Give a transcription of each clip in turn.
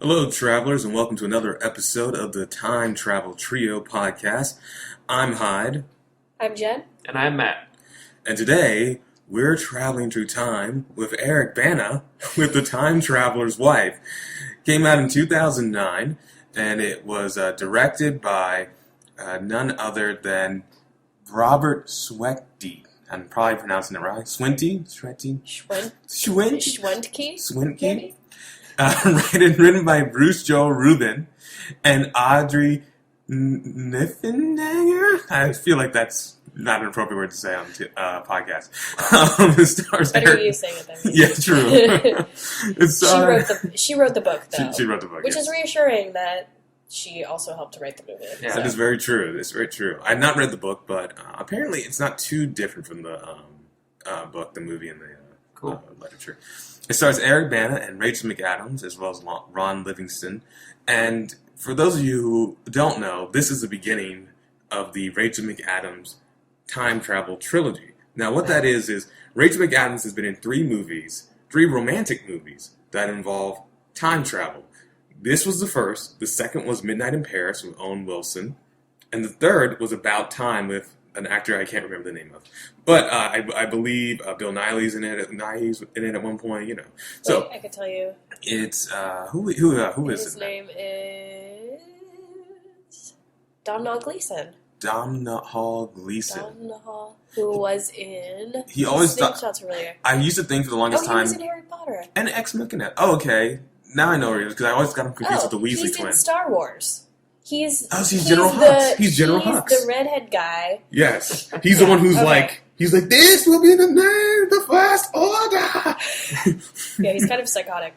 Hello, travelers, and welcome to another episode of the Time Travel Trio podcast. I'm Hyde, I'm Jen. And I'm Matt. and today we're traveling through time with Eric Bana with The Time Traveler's Wife. Came out in 2009, and it was directed by none other than Robert Swentke. I'm probably pronouncing it right. Swentke? Schwentke? Written by Bruce Joel Rubin and Audrey Niffenegger. I feel like that's not an appropriate word to say on podcast. It stars Better Eric. you saying it than me. Yeah, true. She wrote the book, though. She wrote the book, which yes. is reassuring that she also helped to write the movie. Yeah. That is very true. It's very true. I've not read the book, but apparently it's not too different from the book, the movie, and the Cool. literature. It stars Eric Bana and Rachel McAdams, as well as Ron Livingston. And for those of you who don't know, this is the beginning of the Rachel McAdams time travel trilogy. Now, what that is Rachel McAdams has been in three romantic movies that involve time travel. This was the first. The second was Midnight in Paris with Owen Wilson. And the third was About Time with an actor I can't remember the name of. But I believe Bill Nighy's in it at one point, you know. So Wait, I could tell you. it's who is His it? name is Domhnall Gleeson. Domhnall Gleeson. Domhnall, who was in... He always His name thought- sounds familiar. I used to think for the longest He time was in Harry Potter. and Ex Machina. Oh, okay. Now I know where he is because I always got him confused with the Weasley he's in twins. Star Wars. He's General Hux. He's General Hux. the redhead guy. Yes, he's the one who's Okay. he's like, this will be the name, the First Order. Yeah, he's kind of psychotic.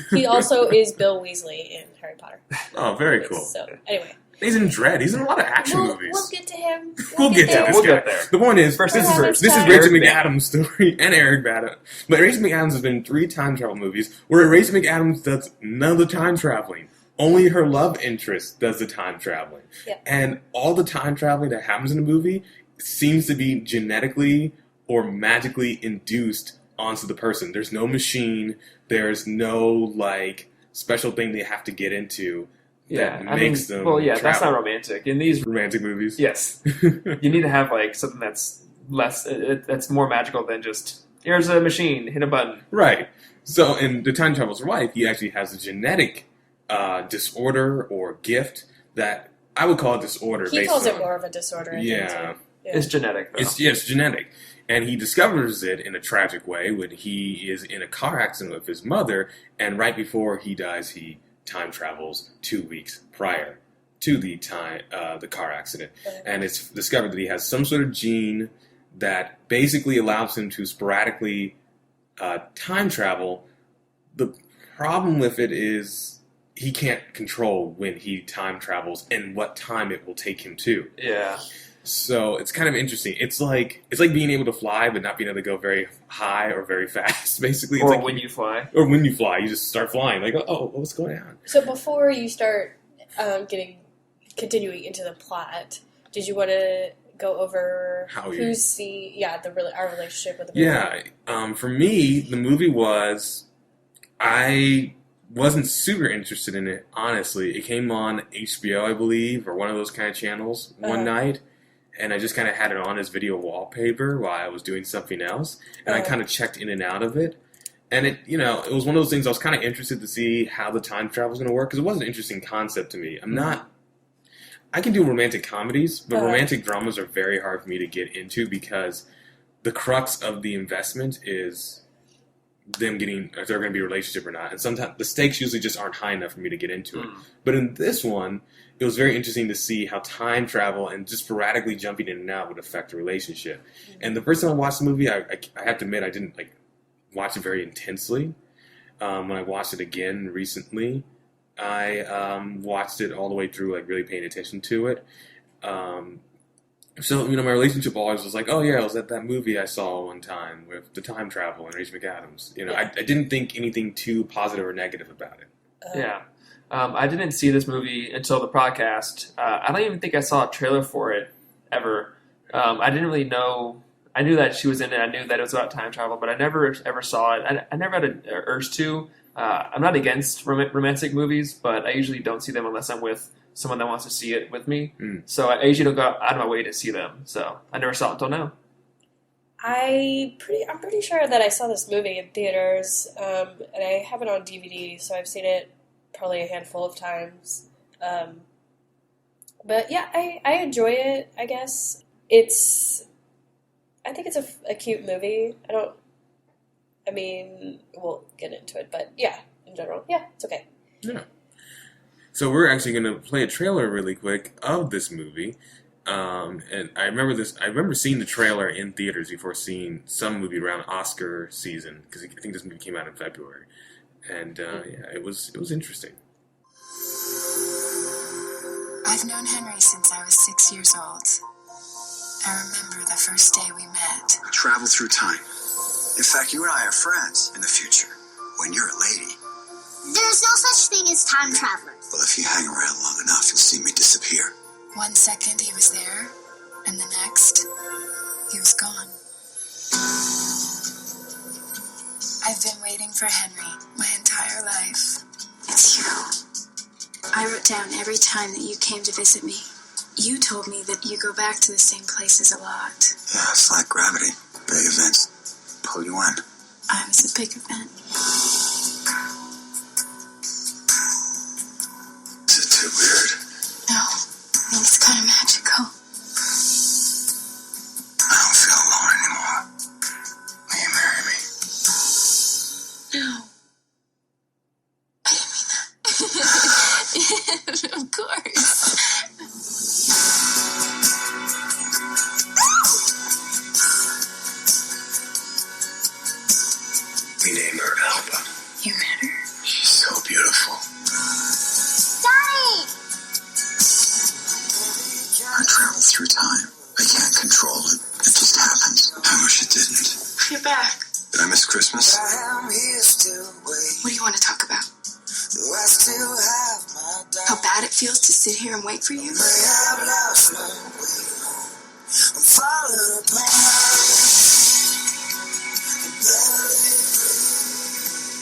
He also is Bill Weasley in Harry Potter. Oh, very cool. So, anyway. He's in Dread. He's in a lot of action movies. We'll get to him. We'll get to there. this We'll guy. get there. The point is, First this things is first. Rachel Eric McAdams' story and Eric Bana. But Rachel McAdams has been in 3 time travel movies where Rachel McAdams does none of the time traveling. Only her love interest does the time traveling. Yeah. And all the time traveling that happens in the movie seems to be genetically or magically induced onto the person. There's no machine. There's no, special thing they have to get into that makes them that's travel. not romantic. In these, Romantic movies? yes, you need to have something that's less, that's more magical than just here's a machine, hit a button. Right. So in The Time Traveler's Wife, he actually has a genetic disorder or gift that I would call a disorder. He based calls on, it more of a disorder. I think, Yeah. too. It's genetic, though. It's genetic. And he discovers it in a tragic way when he is in a car accident with his mother, and right before he dies, he time travels 2 weeks prior to the car accident. And it's discovered that he has some sort of gene that basically allows him to sporadically time travel. The problem with it is he can't control when he time travels and what time it will take him to. Yeah. So it's kind of interesting. It's like being able to fly but not being able to go very high or very fast. Basically, it's Or like when you fly. or when you fly, you just start flying. Like, oh, what's going on? So before you start continuing into the plot, did you want to go over How our relationship with the movie? Yeah. For me, the movie was I wasn't super interested in it. Honestly, it came on HBO, I believe, or one of those kind of channels one night. And I just kind of had it on as video wallpaper while I was doing something else. And I kind of checked in and out of it. And it was one of those things I was kind of interested to see how the time travel was going to work. Because it was an interesting concept to me. I can do romantic comedies, but romantic dramas are very hard for me to get into because the crux of the investment is them getting, if they're going to be a relationship or not. And sometimes the stakes usually just aren't high enough for me to get into it. But in this one, it was very interesting to see how time travel and just sporadically jumping in and out would affect the relationship. And the first time I watched the movie, I have to admit I didn't watch it very intensely. When I watched it again recently, I watched it all the way through, really paying attention to it. So, my relationship always was like, oh yeah, I was at that movie I saw one time with the time travel and Rachel McAdams. I didn't think anything too positive or negative about it. Yeah. I didn't see this movie until the podcast. I don't even think I saw a trailer for it ever. I didn't really know I knew that she was in it. I knew that it was about time travel, but I never ever saw it. I never had an urge to. I'm not against romantic movies, but I usually don't see them unless I'm with someone that wants to see it with me. So I usually don't go out of my way to see them. So I never saw it until now. I'm pretty sure that I saw this movie in theaters, and I have it on DVD, so I've seen it probably a handful of times. But yeah, I enjoy it, I guess. I think it's a cute movie. We'll get into it, but yeah, in general, yeah, it's okay. Yeah. So we're actually going to play a trailer really quick of this movie. And I remember seeing the trailer in theaters before seeing some movie around Oscar season, because I think this movie came out in February. And it was interesting. I've known Henry since I was 6 years old. I remember the first day we met. Travel through time. In fact, you and I are friends in the future, when you're a lady. There's no such thing as time travelers. Well, if you hang around long enough, you'll see me disappear. 1 second he was there, and the next, he was gone. I've been waiting for Henry my entire life. It's you. I wrote down every time that you came to visit me. You told me that you go back to the same places a lot. Yeah, it's like gravity. Big events pull you in. I was a big event. Is it too weird? No, I think it's kind of magical. I don't feel alone anymore. Will you marry me? No. I didn't mean that. Of course. We named her Alba. You met her? She's so beautiful. Daddy! I travel through time. I can't control it. It just happens. I wish it didn't. You're back. Did I miss Christmas? What do you want to talk about? How bad it feels to sit here and wait for you?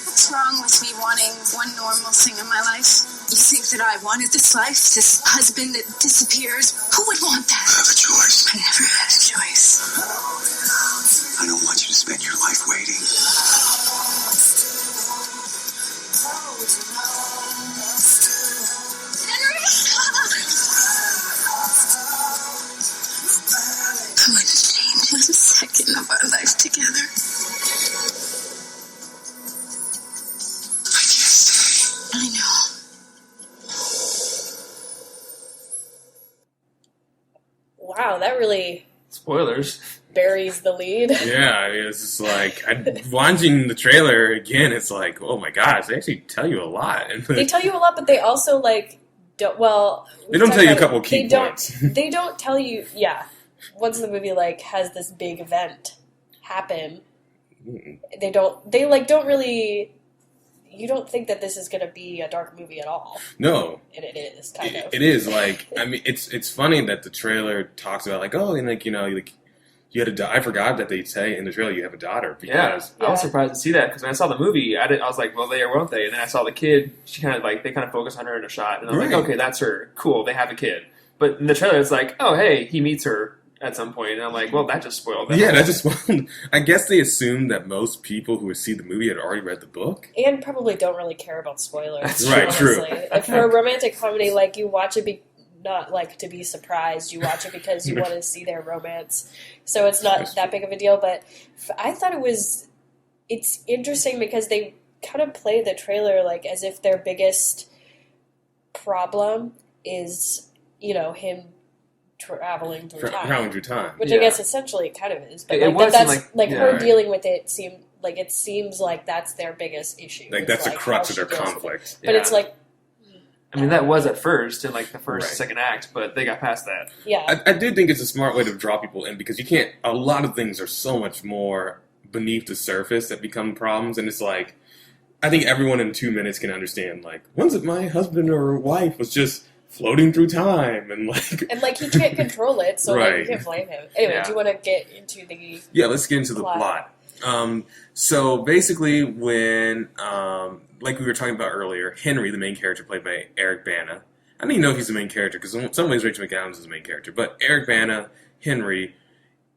What's wrong with me wanting one normal thing in my life? You think that I wanted this life? This husband that disappears? Who would want I that? have a choice. I never had a choice. I don't want you to spend your life waiting. Henry! I wouldn't change 1 second of our life together. I can't stay. I know. Wow, that really Spoilers. buries the lead. Yeah, I mean, it's just like watching the trailer again. It's like, oh my gosh, they actually tell you a lot. And They tell you a lot, but they also like don't. Well, They don't tell you a about couple it. key They points. They don't tell you. Yeah, once the movie like has this big event happen, they don't really. You don't think that this is going to be a dark movie at all, No, and it is kind of. it is like, I mean, it's funny that the trailer talks about like, oh, and like, you know, like you had I forgot that they say in the trailer you have a daughter Yeah, because I was surprised to see that because when I saw the movie, I was like, well, they or won't they? And then I saw the kid. They kind of focus on her in a shot, and I was Right. like, okay, that's her. Cool, they have a kid. But in the trailer, it's like, oh, hey, he meets her at some point, and I'm like, well, that just spoiled that. yeah, that just I guess they assumed that most people who would see the movie had already read the book. And probably don't really care about spoilers. That's right, true. honestly. If for a romantic comedy, like you watch it not like to be surprised. You watch it because you want to see their romance. So it's not that big of a deal. But I thought it's interesting because they kind of play the trailer like as if their biggest problem is, him traveling through time. Traveling through time. Which Yeah. I guess essentially it kind of is. But It like wasn't that's like- her right. dealing with it seems like that's their biggest issue. Like It's that's the like crux how of their she deals with it. conflict. But it's like I mean, that was at first in like the first, Right. second act, but they got past that. yeah. I do think it's a smart way to draw people in because you can't. A lot of things are so much more beneath the surface that become problems, and it's like I think everyone in 2 minutes can understand. Like, once my husband or wife was just floating through time and like And like he can't control it, so like, Right. you can't blame him. Anyway, Yeah. do you want to get into the? yeah. Let's get into the plot. So basically, when like we were talking about earlier, Henry, the main character played by Eric Bana. I don't even know if he's the main character because in some ways Rachel McAdams is the main character, but Eric Bana, Henry,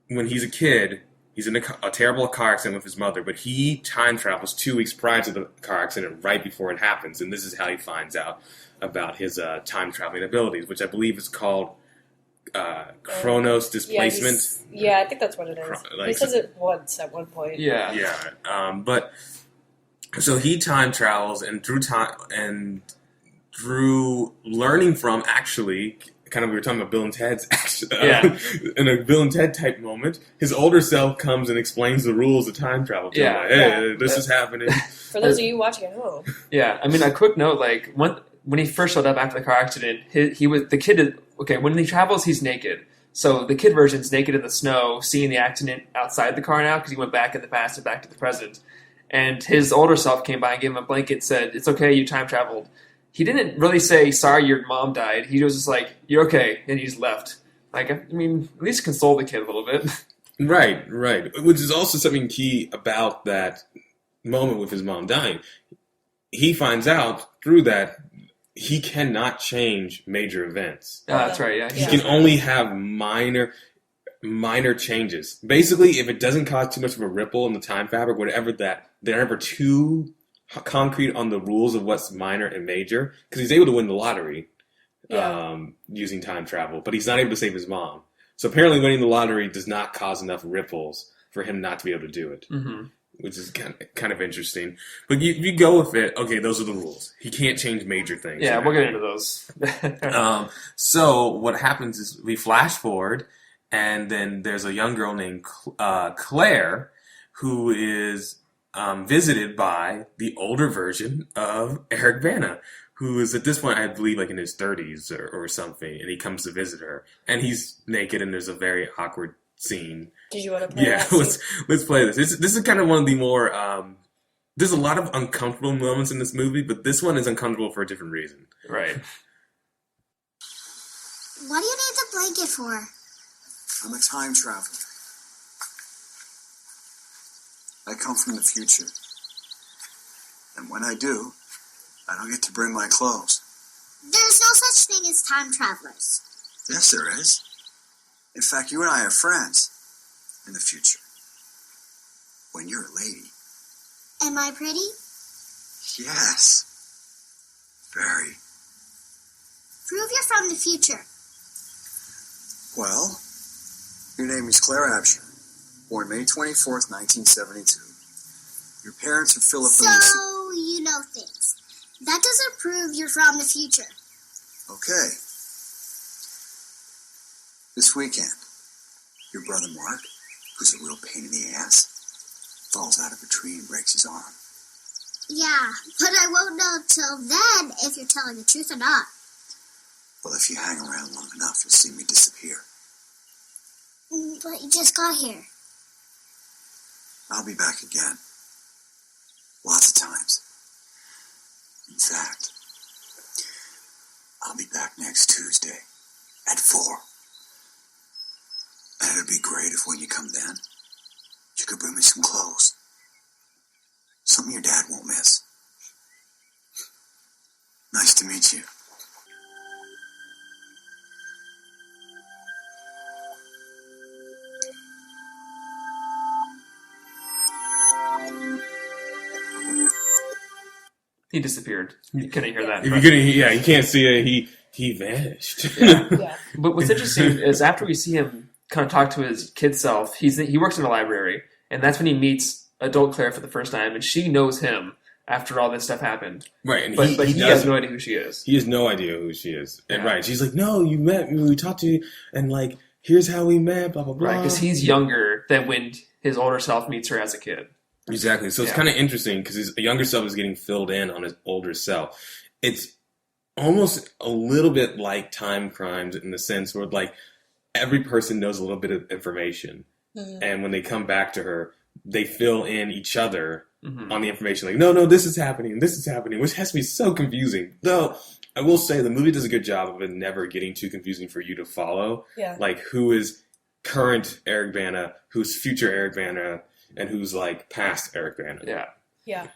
when he's a kid, he's in a terrible car accident with his mother, but he time travels 2 weeks prior to the car accident, right before it happens, and this is how he finds out about his time traveling abilities, which I believe is called Chronos displacement. Yeah, I think that's what it is. Like- He says it once at one point. Yeah. Yeah, but so he time travels and through learning from actually. Kind of, we were talking about Bill and Ted's Yeah. in a Bill and Ted type moment. His older self comes and explains the rules of time travel to him. Yeah. Like, hey, Yeah. this is happening. For those of you watching at home, Yeah, I mean, a quick note, like, when he first showed up after the car accident, the kid, when he travels, he's naked. So the kid version's naked in the snow, seeing the accident outside the car now, because he went back in the past and back to the present. And his older self came by and gave him a blanket, said, "It's okay, you time traveled." He didn't really say, "Sorry, your mom died." He was just like, "You're okay," and he just left. Like, I mean, at least console the kid a little bit. Right. Which is also something key about that moment with his mom dying. He finds out through that he cannot change major events. That's right, yeah. He can only have minor changes. Basically, if it doesn't cause too much of a ripple in the time fabric, whatever that, they're never too concrete on the rules of what's minor and major, because he's able to win the lottery using time travel, but he's not able to save his mom. So apparently winning the lottery does not cause enough ripples for him not to be able to do it, which is kind of interesting. But you go with it, okay, those are the rules. He can't change major things. Yeah, we'll get into those. So what happens is we flash forward, and then there's a young girl named Claire who is visited by the older version of Eric Bana, who is at this point, I believe, like in his 30s or something, and he comes to visit her, and he's naked, and there's a very awkward scene. did you want to play? Yeah, that scene? let's play this. This is kind of one of the more. There's a lot of uncomfortable moments in this movie, but this one is uncomfortable for a different reason. Right. What do you need the blanket for? I'm a time traveler. I come from the future. And when I do, I don't get to bring my clothes. There's no such thing as time travelers. Yes, there is. In fact, you and I are friends in the future. When you're a lady. Am I pretty? Yes. Very. Prove you're from the future. Well, your name is Claire Absher, born May 24th, 1972. Your parents are Philip and Lucy. So you know things. That doesn't prove you're from the future. Okay. This weekend, your brother Mark, who's a real pain in the ass, falls out of a tree and breaks his arm. Yeah, but I won't know till then if you're telling the truth or not. Well, if you hang around long enough, you'll see me disappear. But you just got here. I'll be back again. Lots of times. In fact, I'll be back next Tuesday at 4. And it'd be great if when you come then, you could bring me some clothes. Something your dad won't miss. Nice to meet you. He disappeared. You couldn't hear that. If but- you can't see it. He vanished. Yeah. But what's interesting is after we see him kind of talk to his kid self, he works in a library, and that's when he meets adult Claire for the first time, and she knows him after all this stuff happened. Right, and But he doesn't. has no idea who she is. He has no idea who she is. And Yeah. right, she's like, "No, you met me. We talked to you, and like, here's how we met." Blah blah blah. Right, because he's younger than when his older self meets her as a kid. Exactly. So it's Yeah. kind of interesting because his younger self is getting filled in on his older self. It's almost a little bit like Time Crimes in the sense where like every person knows a little bit of information, and when they come back to her, they fill in each other Mhm. on the information. Like, no, this is happening, which has to be so confusing. Though I will say the movie does a good job of it never getting too confusing for you to follow. Yeah. Like, who is current Eric Bana, who's future Eric Bana, and who's, like, past Eric Bana. Yeah. Yeah.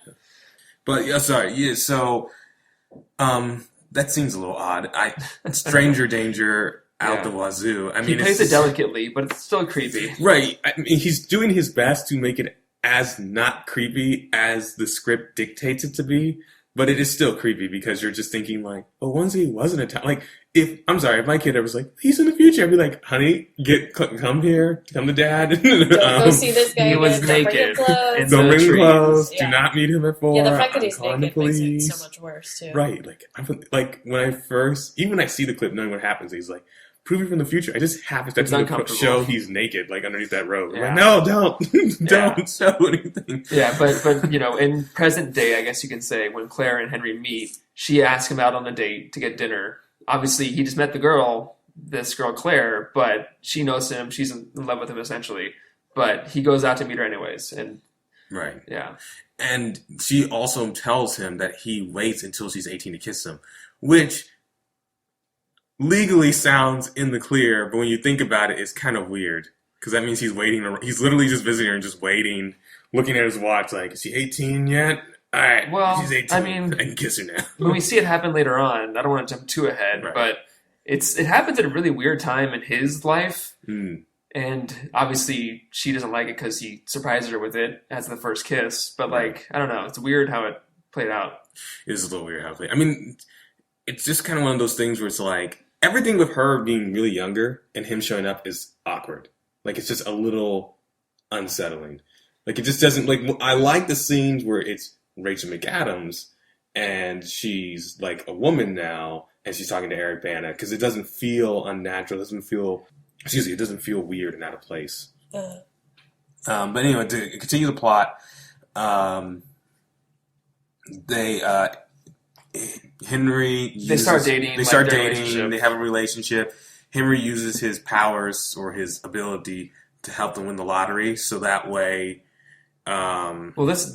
But, yeah, sorry. Yeah, so, that seems a little odd. Stranger danger out the wazoo. I mean, he plays it delicately, but it's still creepy. Right. I mean, he's doing his best to make it as not creepy as the script dictates it to be, but it is still creepy because you're just thinking like, oh, once he wasn't a time. Like, if my kid ever was like, he's in the future, I'd be like, honey, come here, come to dad. Don't go see this guy. He was again. naked. Don't bring him clothes. Yeah. Do not meet him at 4. Yeah, the fact that he's I'm naked calling the makes it police. so much worse too. Right. Like when I first, even when I see the clip knowing what happens, he's like, prove it from the future. I just have It's to uncomfortable. show he's naked, like underneath that robe. I'm Yeah. like, no, don't. Yeah. Don't show anything. Yeah, but you know, in present day, I guess you can say, when Claire and Henry meet, she asks him out on a date to get dinner. Obviously, he just met this girl Claire, but she knows him. She's in love with him essentially. But he goes out to meet her anyways, and Right. yeah, And she also tells him that he waits until she's 18 to kiss him, which legally sounds in the clear, but when you think about it, it's kind of weird. Because that means he's waiting. He's literally just visiting her and just waiting, looking at his watch like, is she 18 yet? All right, Well, she's 18. I mean- I can kiss her now. when we see it happen later on, I don't want to jump too ahead, Right. but it happens at a really weird time in his life. Hmm. And obviously, she doesn't like it because he surprises her with it as the first kiss. But like, I don't know, it's weird how it played out. It is a little weird how I mean, it's just kind of one of those things where it's like, everything with her being really younger and him showing up is awkward. Like, it's just a little unsettling. Like, it just doesn't, like, I like the scenes where it's Rachel McAdams and she's, like, a woman now and she's talking to Eric Bana, because it doesn't feel unnatural. It doesn't feel weird and out of place. But anyway, to continue the plot, Henry uses, They start dating. They start their dating. relationship. They have a relationship. Henry uses his powers or his ability to help them win the lottery, so that way. Well, that's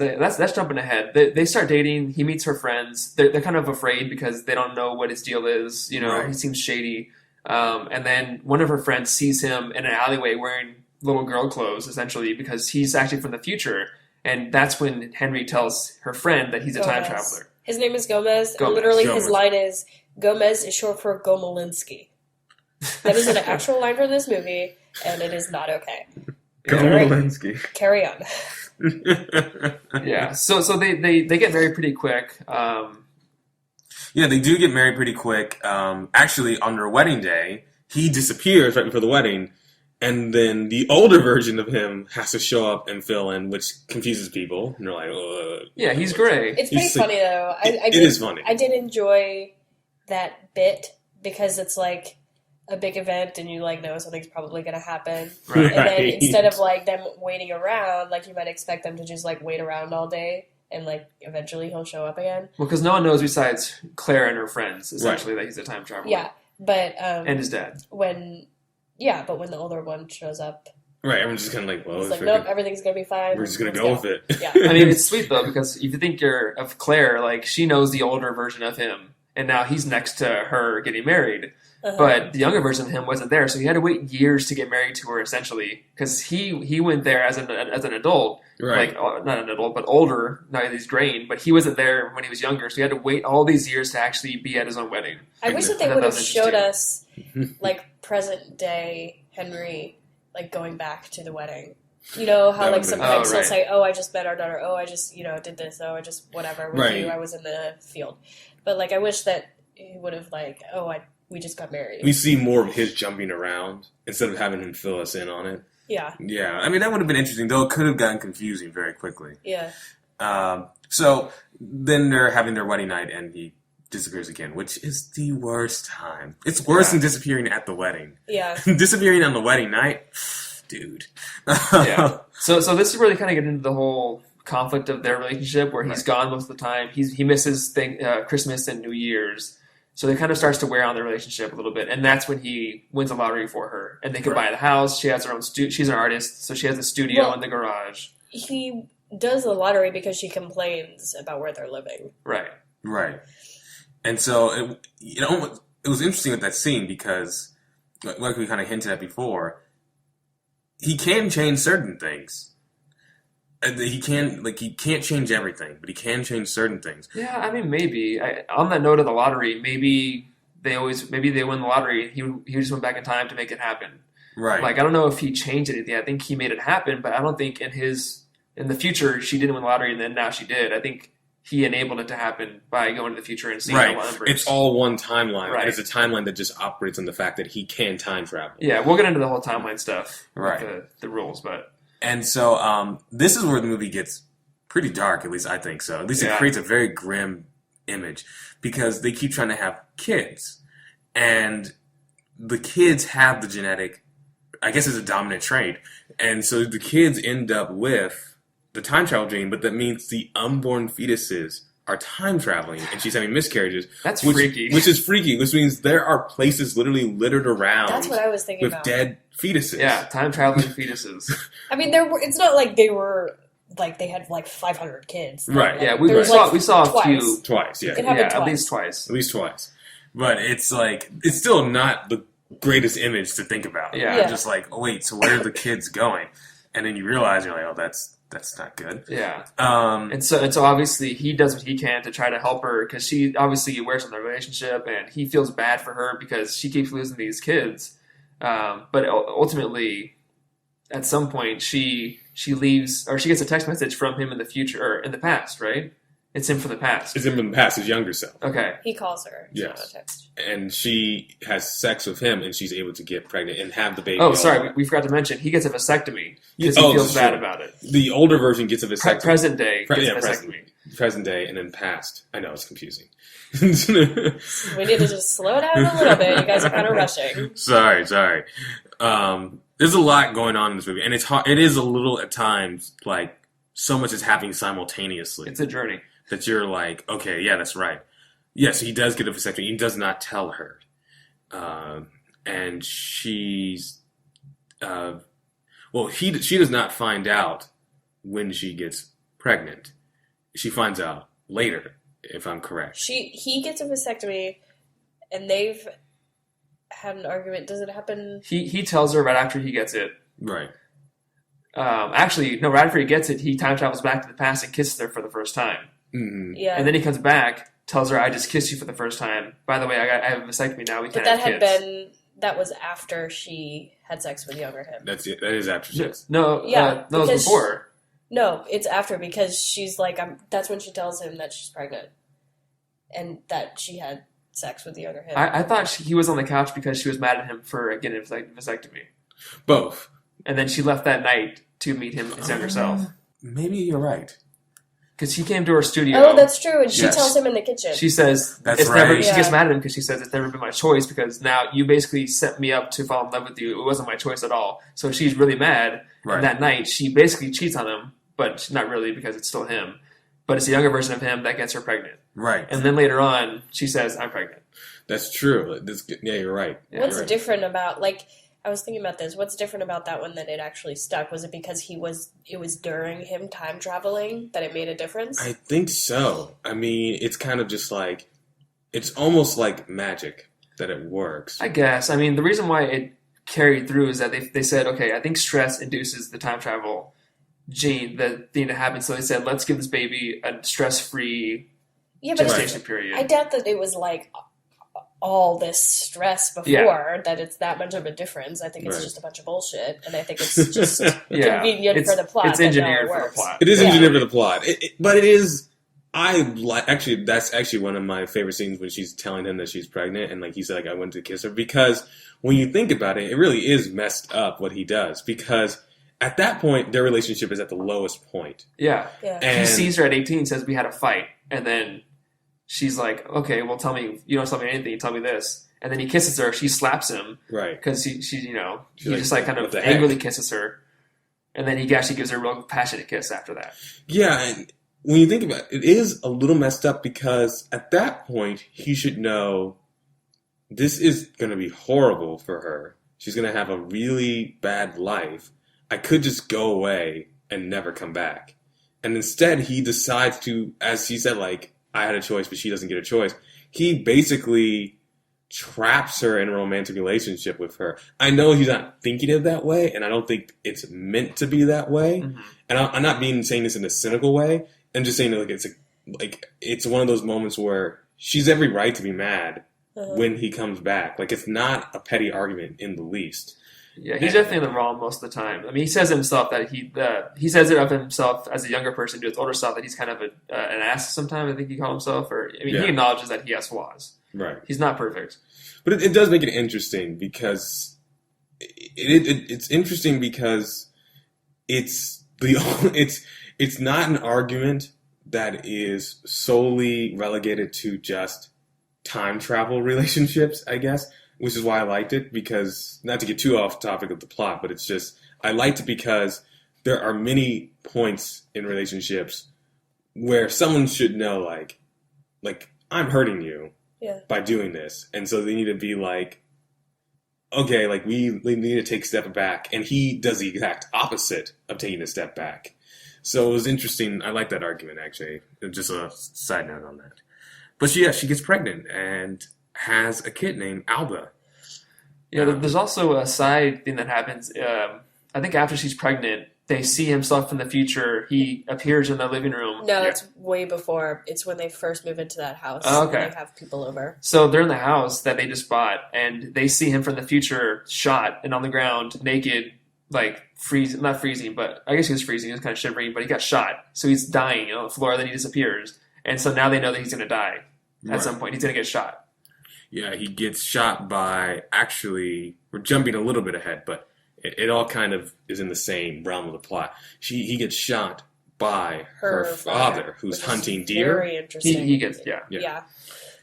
jumping ahead. They start dating. He meets her friends. They're kind of afraid because they don't know what his deal is. You know, Right. He seems shady. And then one of her friends sees him in an alleyway wearing little girl clothes, essentially, because he's actually from the future. And that's when Henry tells her friend that he's a time Gomez. traveler. His name is Gomez. Gomez. Literally, Gomez. his line is, Gomez is short for Gomolinsky. That is an actual line from this movie, and it is not okay. Gomolinsky. Carry on. Yeah. So they get married pretty quick. Yeah, they do get married pretty quick. Actually, on their wedding day, he disappears right before the wedding, and then the older version of him has to show up and fill in, which confuses people. And they're like, ugh. Yeah, he's great. It's pretty He's funny, though. It is funny. I did enjoy that bit because it's like a big event and you like know something's probably going to happen. Right. And then Right. instead of like them waiting around, like you might expect them to just like wait around all day and like eventually he'll show up again. Well, because no one knows besides Claire and her friends, essentially, that he's a time traveler. Yeah, but And his dad. when the older one shows up, Right, everyone's just kind of like, well, it's if like, we're nope, gonna- everything's gonna be fine. we're just going to Let's go with it. Yeah. I mean, it's sweet though, because if you think you're of Claire, like she knows the older version of him, and now he's next to her getting married. Uh-huh. But the younger version of him wasn't there, so he had to wait years to get married to her, essentially, because he went there as an adult, Right. like not an adult, but older. Now he's graying, but he wasn't there when he was younger, so he had to wait all these years to actually be at his own wedding. I wish that I they thought would that have was showed us interesting. like present day Henry like going back to the wedding. You know how That like would've been- sometimes Oh, they'll right. say, "Oh, I just met our daughter. Oh, I just did this. Oh, I just whatever with Right. you. I was in the field." But like I wish that he would have like, "Oh, we just got married." We see more of his jumping around instead of having him fill us in on it. Yeah, Yeah, I mean, that would have been interesting, though it could have gotten confusing very quickly. yeah. So then they're having their wedding night, and he disappears again, which is the worst time. It's worse than disappearing at the wedding. Yeah. Disappearing on the wedding night, dude. Yeah. So this is really kind of getting into the whole conflict of their relationship, where he's Right. gone most of the time. He misses Christmas and New Year's, so it kind of starts to wear on their relationship a little bit. And that's when he wins a lottery for her, and they can Right. buy the house. She has her own she's an artist, so she has a studio Well- in the garage. He does the lottery because she complains about where they're living. Right. Right. And so it was interesting with that scene because, like we kind of hinted at before, he can change certain things. He can't change everything, but he can change certain things. Yeah, I mean, maybe. On that note of the lottery, maybe they win the lottery. He just went back in time to make it happen. Right. Like, I don't know if he changed anything. I think he made it happen, but I don't think in the future she didn't win the lottery and then now she did. I think he enabled it to happen by going to the future and seeing the numbers. It's all one timeline. Right. And it's a timeline that just operates on the fact that he can time travel. Yeah, we'll get into the whole timeline stuff. Right. With the rules, but. And so this is where the movie gets pretty dark, at least I think so. At least it creates a very grim image because they keep trying to have kids. And the kids have the genetic, I guess it's a dominant trait. And so the kids end up with the time travel gene, but that means the unborn fetuses are time traveling and she's having miscarriages. That's which, freaky. Which is freaky, which means there are places literally littered around. That's what I was thinking with about. dead fetuses. Yeah, time traveling fetuses. I mean, it's not like they were like they had like 500 kids. Right. Like, Yeah, we there saw was, a twice. few. Twice, yeah. It happened At twice. least twice. At least twice. But it's like, it's still not the greatest image to think about. Yeah. You're just like, oh wait, so where are the kids going? And then you realize, you're like, oh, that's not good. Yeah. Um, And so obviously he does what he can to try to help her because she obviously wears on the relationship and he feels bad for her because she keeps losing these kids. But ultimately, at some point, she leaves or she gets a text message from him in the future or in the past, right? It's him from the past. it's him in the past, his younger self. Okay. He calls her. It's Yes. not a text. And she has sex with him and she's able to get pregnant and have the baby. Oh, sorry, we forgot to mention he gets a vasectomy because he Oh, feels that's bad true. about it. The older version gets a vasectomy. Present day gets Yeah, a vasectomy. present day and then past. I know, it's confusing. We need to just slow down a little bit. You guys are kind of rushing. Sorry. There's a lot going on in this movie, and it's hard. It is a little at times like so much is happening simultaneously It's a journey. that you're like, okay, yeah, that's right. Yes, he does get a vasectomy. He does not tell her, and she's she does not find out when she gets pregnant. She finds out later, if I'm correct. He gets a vasectomy, and they've had an argument. Does it happen? He tells her right after he gets it. Right. Actually, no, right after he gets it, he time travels back to the past and kisses her for the first time. Mm-hmm. Yeah. And then he comes back, tells her, I just kissed you for the first time. By the way, I have a vasectomy now. We But can't that have had kids. that was after she had sex with younger him. That's it. That is after sex. No, Yeah, no, it was because before. No, it's after because she's like, that's when she tells him that she's pregnant. And that she had sex with the younger him. I thought he was on the couch because she was mad at him for getting a vasectomy. Both. And then she left that night to meet his younger self. Maybe you're right. Because he came to her studio. Oh, that's true. And she Yes. tells him in the kitchen. She says, That's it's right. never, she Yeah. gets mad at him because she says, it's never been my choice because now you basically set me up to fall in love with you. It wasn't my choice at all. So she's really mad. Right. And that night, she basically cheats on him, but not really because it's still him. But it's a younger version of him that gets her pregnant. Right. And then later on, she says, I'm pregnant. That's true. Yeah, you're right. Yeah, What's you're right. different about, like, I was thinking about this. What's different about that one that it actually stuck? Was it because it was during him time traveling that it made a difference? I think so. I mean, it's kind of just like, it's almost like magic that it works. I guess. I mean, the reason why it carried through is that they said, okay, I think stress induces the time travel gene, the thing to happen. So they said, let's give this baby a stress-free Yeah, but gestation period. I doubt that it was like all this stress before Yeah. that it's that much of a difference. I think it's Right. just a bunch of bullshit, and I think it's just Yeah. convenient for the plot. It's that engineered now it for the works. plot. It is Yeah. engineered for the plot. But it is, actually, that's actually one of my favorite scenes when she's telling him that she's pregnant and like he said, like, I went to kiss her. Because when you think about it, it really is messed up what he does. Because at that point, their relationship is at the lowest point. Yeah. Yeah. And He sees her at 18, says we had a fight, and then she's like, okay, well, tell me, you don't tell me anything, you tell me this. And then he kisses her, she slaps him, Right. because he She's he like, just like kind what of the heck? angrily kisses her. And then he actually gives her a real passionate kiss after that. Yeah, and when you think about it, it is a little messed up because at that point, he should know this is going to be horrible for her. She's going to have a really bad life. I could just go away and never come back. And instead, he decides to, as he said, like, I had a choice, but she doesn't get a choice. he basically traps her in a romantic relationship with her. I know he's not thinking it that way, and I don't think it's meant to be that way. Mm-hmm. And I'm not saying this in a cynical way. I'm just saying that, it's one of those moments where she's every right to be mad when he comes back. Like, it's not a petty argument in the least. Yeah, he's definitely in the wrong most of the time. I mean, he says himself that he says it of himself as a younger person to his older self that he's kind of an ass sometimes. I think he called himself, he acknowledges that he has flaws. Right. He's not perfect. But it does make it interesting because it's interesting because it's not an argument that is solely relegated to just time travel relationships, I guess. Which is why I liked it, because, not to get too off topic of the plot, but it's just, I liked it because there are many points in relationships where someone should know, like I'm hurting you by doing this. And so they need to be like, okay, like, we need to take a step back. And he does the exact opposite of taking a step back. So it was interesting. I like that argument, actually. Just a side note on that. But she gets pregnant and has a kid named Alba. Yeah, there's also a side thing that happens. I think after she's pregnant, they see himself in the future. He appears in the living room. No, it's way before. It's when they first move into that house. Oh, okay. When they have people over. So they're in the house that they just bought, and they see him from the future shot and on the ground, naked, like not freezing, but I guess he was freezing. He was kind of shivering, but he got shot. So he's dying on the floor, then he disappears. And so now they know that he's going to die at some point. He's going to get shot. Yeah, he gets shot by, actually, we're jumping a little bit ahead, but it all kind of is in the same realm of the plot. He gets shot by her father, who's hunting deer. Very interesting. He gets,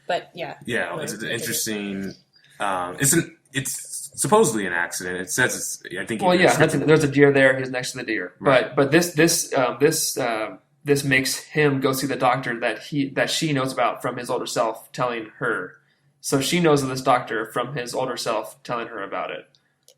But, yeah. Yeah, it's an interesting, it's supposedly an accident. It says I think. Well, yeah, there's a deer there. He's next to the deer. Right. But this makes him go see the doctor that she knows about from his older self telling her. So she knows of this doctor from his older self telling her about it.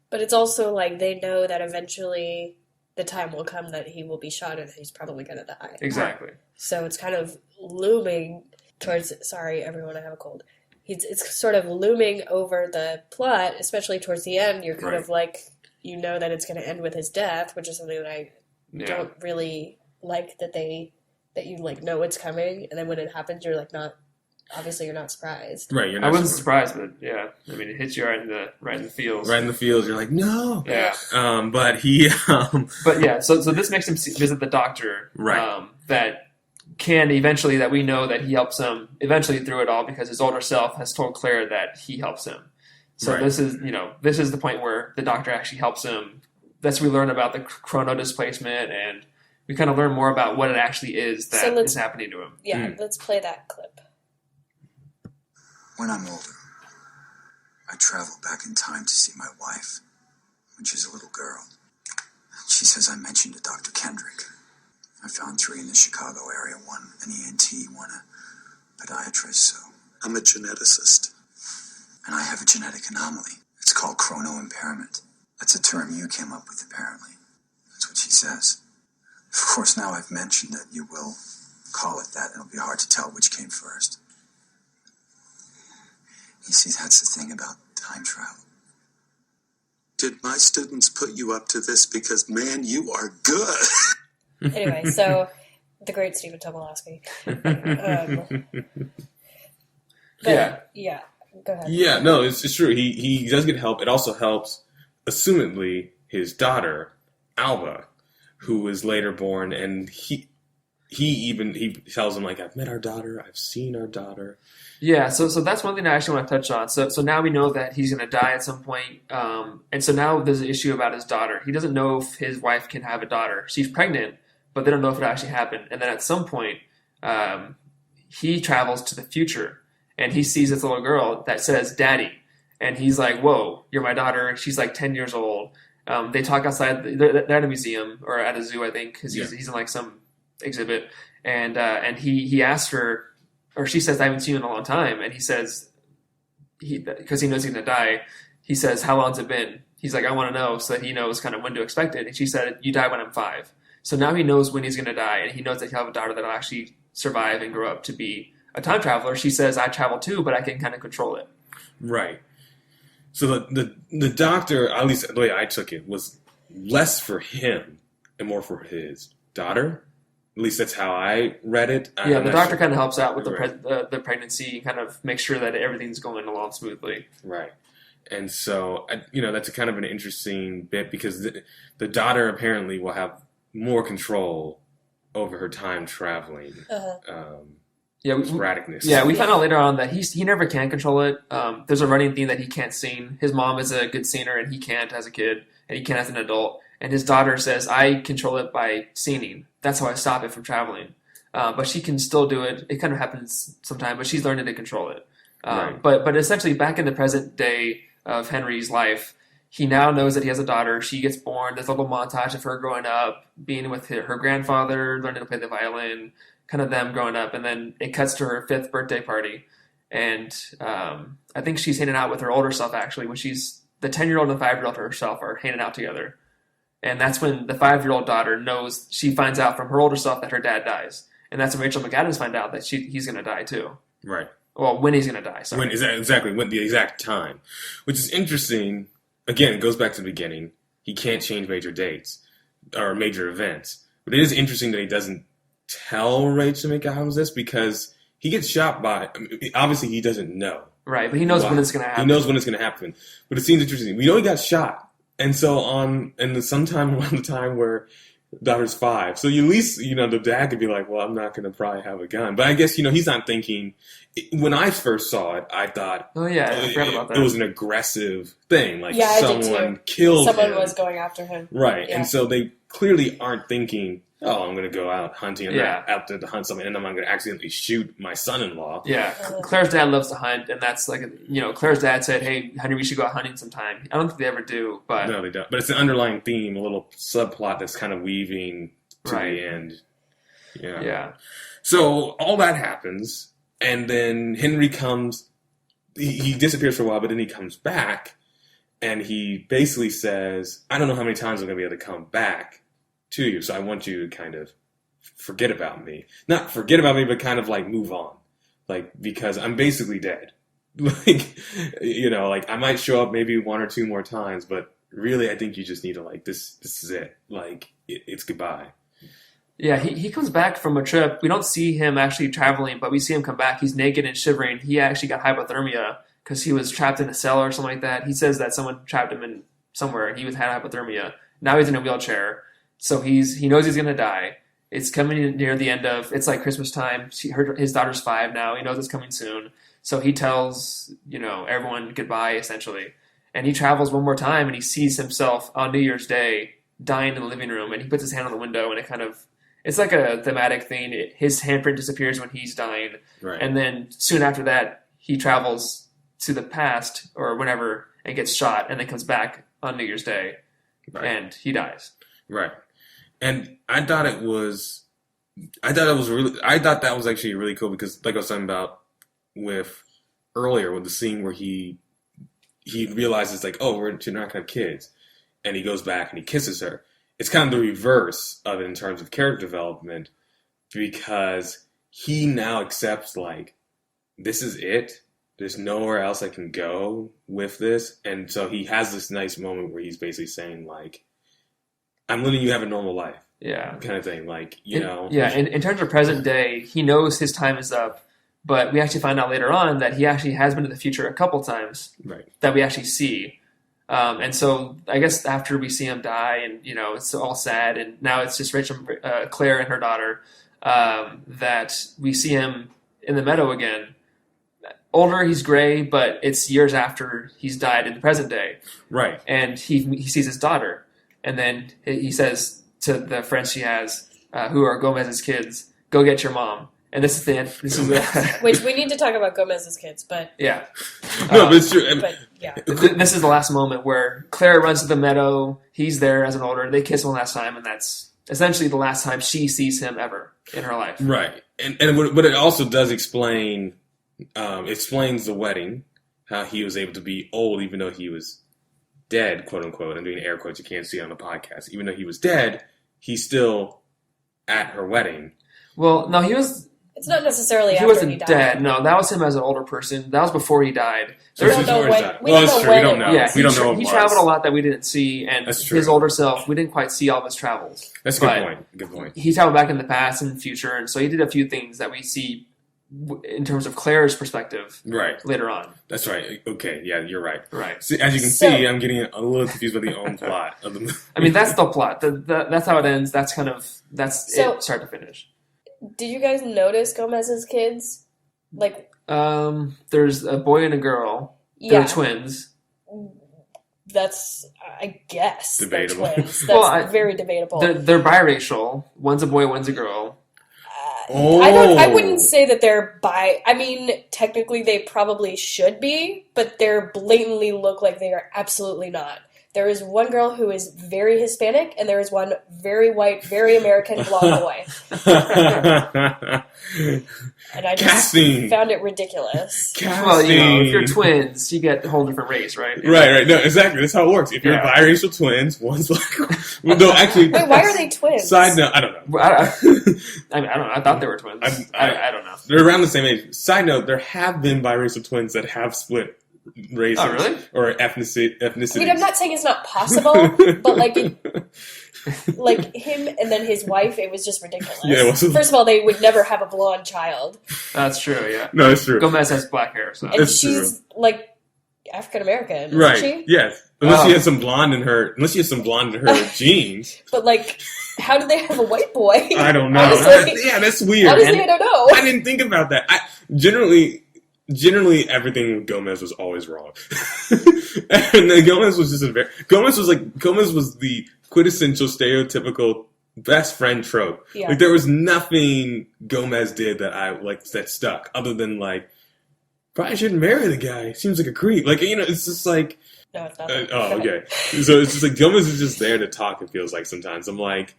But it's also like they know that eventually the time will come that he will be shot and he's probably going to die. Exactly. So it's kind of looming towards... Sorry, everyone, I have a cold. It's sort of looming over the plot, especially towards the end. You're kind of like, you know that it's going to end with his death, which is something that I don't really like that you like know it's coming. And then when it happens, you're like not... Obviously, you're not surprised. Right, you're not. I wasn't surprised, but yeah, I mean, it hits you right in the feels. Right in the feels. You're like, no. Yeah. But he. But yeah, so this makes him visit the doctor. Right. That can eventually, that we know that he helps him eventually through it all because his older self has told Claire that he helps him. So this is the point where the doctor actually helps him. That's where we learn about the chrono displacement, and we kind of learn more about what it actually is that is happening to him. Yeah, let's play that clip. When I'm older, I travel back in time to see my wife when she's a little girl. She says I mentioned to Dr. Kendrick. I found 3 in the Chicago area, 1 an ENT, 1 a podiatrist, so I'm a geneticist. And I have a genetic anomaly. It's called chrono impairment. That's a term you came up with, apparently. That's what she says. Of course, now I've mentioned that you will call it that, and it'll be hard to tell which came first. You see, that's the thing about time travel. Did my students put you up to this? Because, man, you are good. Anyway, so the great Stephen Tobolowsky. Yeah, go ahead. Yeah, no, it's true. He does get help. It also helps, assumedly, his daughter, Alba, who was later born, and he tells him, like, I've met our daughter, I've seen our daughter. Yeah, so that's one thing I actually want to touch on. So now we know that he's going to die at some point. And so now there's an issue about his daughter. He doesn't know if his wife can have a daughter. She's pregnant, but they don't know if it actually happened. And then at some point, he travels to the future, and he sees this little girl that says, Daddy. And he's like, whoa, you're my daughter. She's like 10 years old. They talk outside. They're at a museum or at a zoo, I think, because he's in like some exhibit. And he asks her, or she says, I haven't seen you in a long time. And he says, because he knows he's going to die, he says, how long's it been? He's like, I want to know, so that he knows kind of when to expect it. And she said, you die when I'm 5. So now he knows when he's going to die, and he knows that he'll have a daughter that will actually survive and grow up to be a time traveler, she says, I travel too, but I can kind of control it. Right. So the doctor, at least the way I took it, was less for him and more for his daughter. At least that's how I read it. Yeah, I'm the not doctor sure. kind of helps out with Right. the pregnancy, kind of make sure that everything's going along smoothly. Right. And so, that's a kind of an interesting bit because the daughter apparently will have more control over her time traveling Yeah, sporadicness. we found out later on that he never can control it. There's a running theme that he can't sing. His mom is a good singer, and he can't as a kid, and he can't as an adult. And his daughter says, I control it by singing. That's how I stop it from traveling. But she can still do it. It kind of happens sometime, but she's learning to control it. Right. But essentially, back in the present day of Henry's life, he now knows that he has a daughter. She gets born. There's a little montage of her growing up, being with her grandfather, learning to play the violin, kind of them growing up. And then it cuts to her 5th birthday party. And I think she's hanging out with her older self, actually, when she's the 10-year-old and the 5-year-old herself are hanging out together. And that's when the 5-year-old daughter she finds out from her older self that her dad dies. And that's when Rachel McAdams finds out that he's going to die too. Right. Well, when he's going to die, sorry. When the exact time, which is interesting. Again, it goes back to the beginning. He can't change major dates or major events, but it is interesting that he doesn't tell Rachel McAdams this because he gets shot by. Obviously, he doesn't know. Right, but he knows when it's going to happen. He knows when it's going to happen, but it seems interesting. We know he got shot, and so sometime around the time where daughter's 5. So at least, the dad could be like, well, I'm not going to probably have a gun. But I guess, he's not thinking. When I first saw it, I thought, oh, yeah, I forgot about that. It was an aggressive thing. Like, Yeah, I did someone too. killed him. Someone was going after him. Right. Yeah. And so they clearly aren't thinking, oh, I'm going to go out hunting. I'm Yeah. out to hunt something, and I'm going to accidentally shoot my son-in-law. Yeah, Claire's dad loves to hunt, and that's like, Claire's dad said, hey, honey, we should go out hunting sometime. I don't think they ever do, but... No, they don't. But it's an underlying theme, a little subplot that's kind of weaving to Right. the end. Yeah. So all that happens, and then Henry comes. He disappears for a while, but then he comes back, and he basically says, "I don't know how many times I'm going to be able to come back to you, so I want you to kind of forget about me. Not forget about me, but kind of like move on, because I'm basically dead. I might show up maybe 1 or 2 more times, but really, I think you just need to this. This is it. It's goodbye." Yeah, he comes back from a trip. We don't see him actually traveling, but we see him come back. He's naked and shivering. He actually got hypothermia because he was trapped in a cellar or something like that. He says that someone trapped him in somewhere and he had hypothermia. Now he's in a wheelchair. So he knows he's going to die. It's coming near the end of, it's like Christmas time. His daughter's 5 now. He knows it's coming soon. So he tells, everyone goodbye, essentially. And he travels one more time and he sees himself on New Year's Day dying in the living room. And he puts his hand on the window and it's like a thematic thing. His handprint disappears when he's dying. Right. And then soon after that, he travels to the past or whenever and gets shot and then comes back on New Year's Day. Right. And he dies. Right. And I thought that was actually really cool because, like I was talking about with the scene where he realizes we're not gonna have kids, and he goes back and he kisses her. It's kind of the reverse of it in terms of character development because he now accepts this is it. There's nowhere else I can go with this, and so he has this nice moment where he's basically saying I'm letting you have a normal life. Yeah. Kind of thing, Yeah, in terms of present day, he knows his time is up, but we actually find out later on that he actually has been to the future a couple times. Right. That we actually see. And so I guess after we see him die and, it's all sad, and now it's just Claire and her daughter, that we see him in the meadow again. Older, he's gray, but it's years after he's died in the present day. Right. And he sees his daughter. And then he says to the friends she has, who are Gomez's kids, go get your mom. And this is the end. Which we need to talk about Gomez's kids, but yeah. No, but it's true. but yeah. This is the last moment where Claire runs to the meadow. He's there as an older. They kiss one last time, and that's essentially the last time she sees him ever in her life. Right. And what it also does explains the wedding, how he was able to be old even though he was dead, quote unquote. I'm doing air quotes. You can't see it on the podcast. Even though he was dead, he's still at her wedding. Well, no, he was. It's not necessarily He after wasn't he died. dead. No, that was him as an older person. That was before he died. So We this don't is know where when. he's at. We Well, don't that's know true. when We don't it know. was. Yeah, We don't know what he it traveled was. a lot that we didn't see, and That's true. his older self, we didn't quite see all of his travels. That's a good But point. Good point. He traveled back in the past and future, and so he did a few things that we see in terms of Claire's perspective Right. later on. That's right. Okay. Yeah, you're right. Right. See, as you can So- see, I'm getting a little confused by the own plot of the movie. I mean, that's the plot. That's how it ends. That's So- it, start to finish. Did you guys notice Gomez's kids? Like, There's a boy and a girl. yeah, They're twins. that's, I guess, they're Debatable. twins. That's Well, very debatable. They're biracial. One's a boy, one's a girl. I wouldn't say that they're I mean, technically they probably should be, but they're blatantly look like they are absolutely not. There is one girl who is very Hispanic, and there is one very white, very American blonde boy. And I just Casting. found it ridiculous. Well, if you're twins, you get a whole different race, right? Right. No, exactly. That's how it works. If you're Yeah. biracial twins, one's black. Well, no, actually. Wait, why are they twins? Side note, I don't know. Well, I mean, I don't know. I thought they were twins. I don't know. They're around the same age. Side note, there have been biracial twins that have split races. Oh, really? Or ethnicities. I mean, I'm not saying it's not possible, but like him and then his wife, it was just ridiculous. Yeah, it was. First of all, they would never have a blonde child, That's true, yeah. No, it's true. Gomez has black hair, so. and That's she's like African American, isn't Right. she? Yes. Unless Oh. she has some blonde in her genes. But like, how do they have a white boy? I don't know. Honestly, Yeah, that's weird. honestly, I don't know. I didn't think about that. Generally everything with Gomez was always wrong. And then Gomez was just Gomez was the quintessential stereotypical best friend trope. Yeah. Like there was nothing Gomez did that stuck other than like probably shouldn't marry the guy. Seems like a creep. Like it's just like No, it's not. okay. So it's just like Gomez is just there to talk. It feels like sometimes I'm like.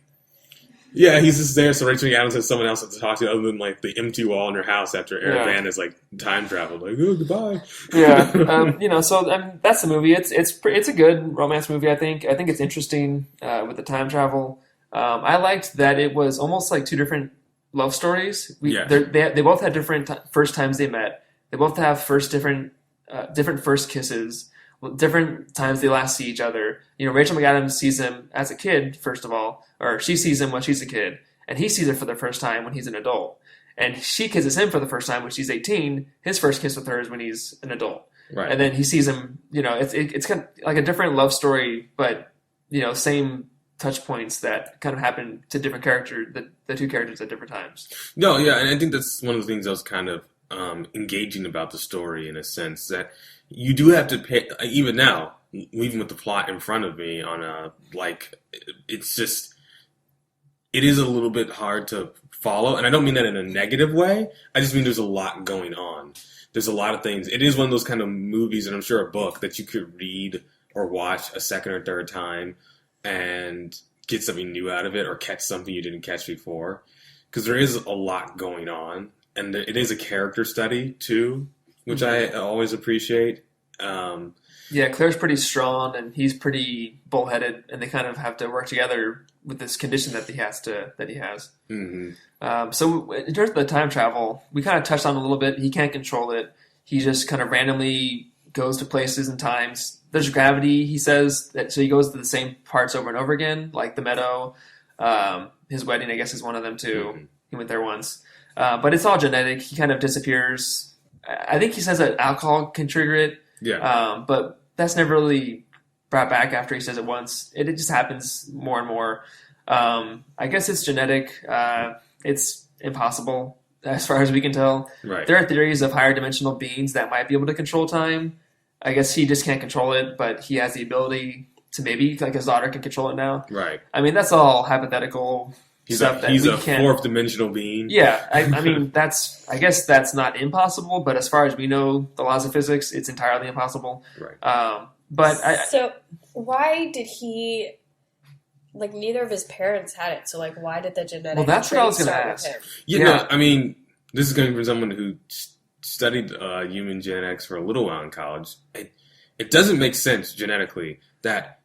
Yeah, he's just there so Rachel McAdams has someone else to talk to other than like the empty wall in her house after Eric Yeah. Van has like time traveled. Like, oh, goodbye. Yeah, so that's the movie. It's a good romance movie. I think it's interesting with the time travel. I liked that it was almost like two different love stories. Yeah. They both had different first times they met. They both have different first kisses. Different times they last see each other. Rachel McAdams sees him as a kid, first of all, or she sees him when she's a kid, and he sees her for the first time when he's an adult. And she kisses him for the first time when she's 18. His first kiss with her is when he's an adult. Right. And then he sees him, it's kind of like a different love story, but, same touch points that kind of happen to different characters, the two characters at different times. No, yeah, and I think that's one of the things that was kind of engaging about the story in a sense that you do have to pay, even now, even with the plot in front of me it's just, it is a little bit hard to follow, and I don't mean that in a negative way, I just mean there's a lot going on. There's a lot of things. It is one of those kind of movies, and I'm sure a book, that you could read or watch a second or third time and get something new out of it or catch something you didn't catch before. Because there is a lot going on, and it is a character study, too, which I always appreciate. Yeah, Claire's pretty strong, and he's pretty bullheaded, and they kind of have to work together with this condition that he has. Mm-hmm. So in terms of the time travel, we kind of touched on it a little bit. He can't control it. He just kind of randomly goes to places and times. There's gravity, he says, so he goes to the same parts over and over again, like the meadow. His wedding, I guess, is one of them, too. Mm-hmm. He went there once. But it's all genetic. He kind of disappears. I think he says that alcohol can trigger it. Yeah. But that's never really brought back after he says it once. It just happens more and more. I guess it's genetic. It's impossible as far as we can tell. Right. There are theories of higher dimensional beings that might be able to control time. I guess he just can't control it, but he has the ability to maybe, like his daughter can control it now. Right. I mean, that's all hypothetical stuff that we a can't. fourth dimensional being. Yeah, I mean, I guess that's not impossible, but as far as we know, the laws of physics, it's entirely impossible. Right. So why did he? Like neither of his parents had it, so like why did the genetic? Well, that's what I was trait gonna start ask. with him? No, I mean, this is coming from someone who studied human genetics for a little while in college. It doesn't make sense genetically that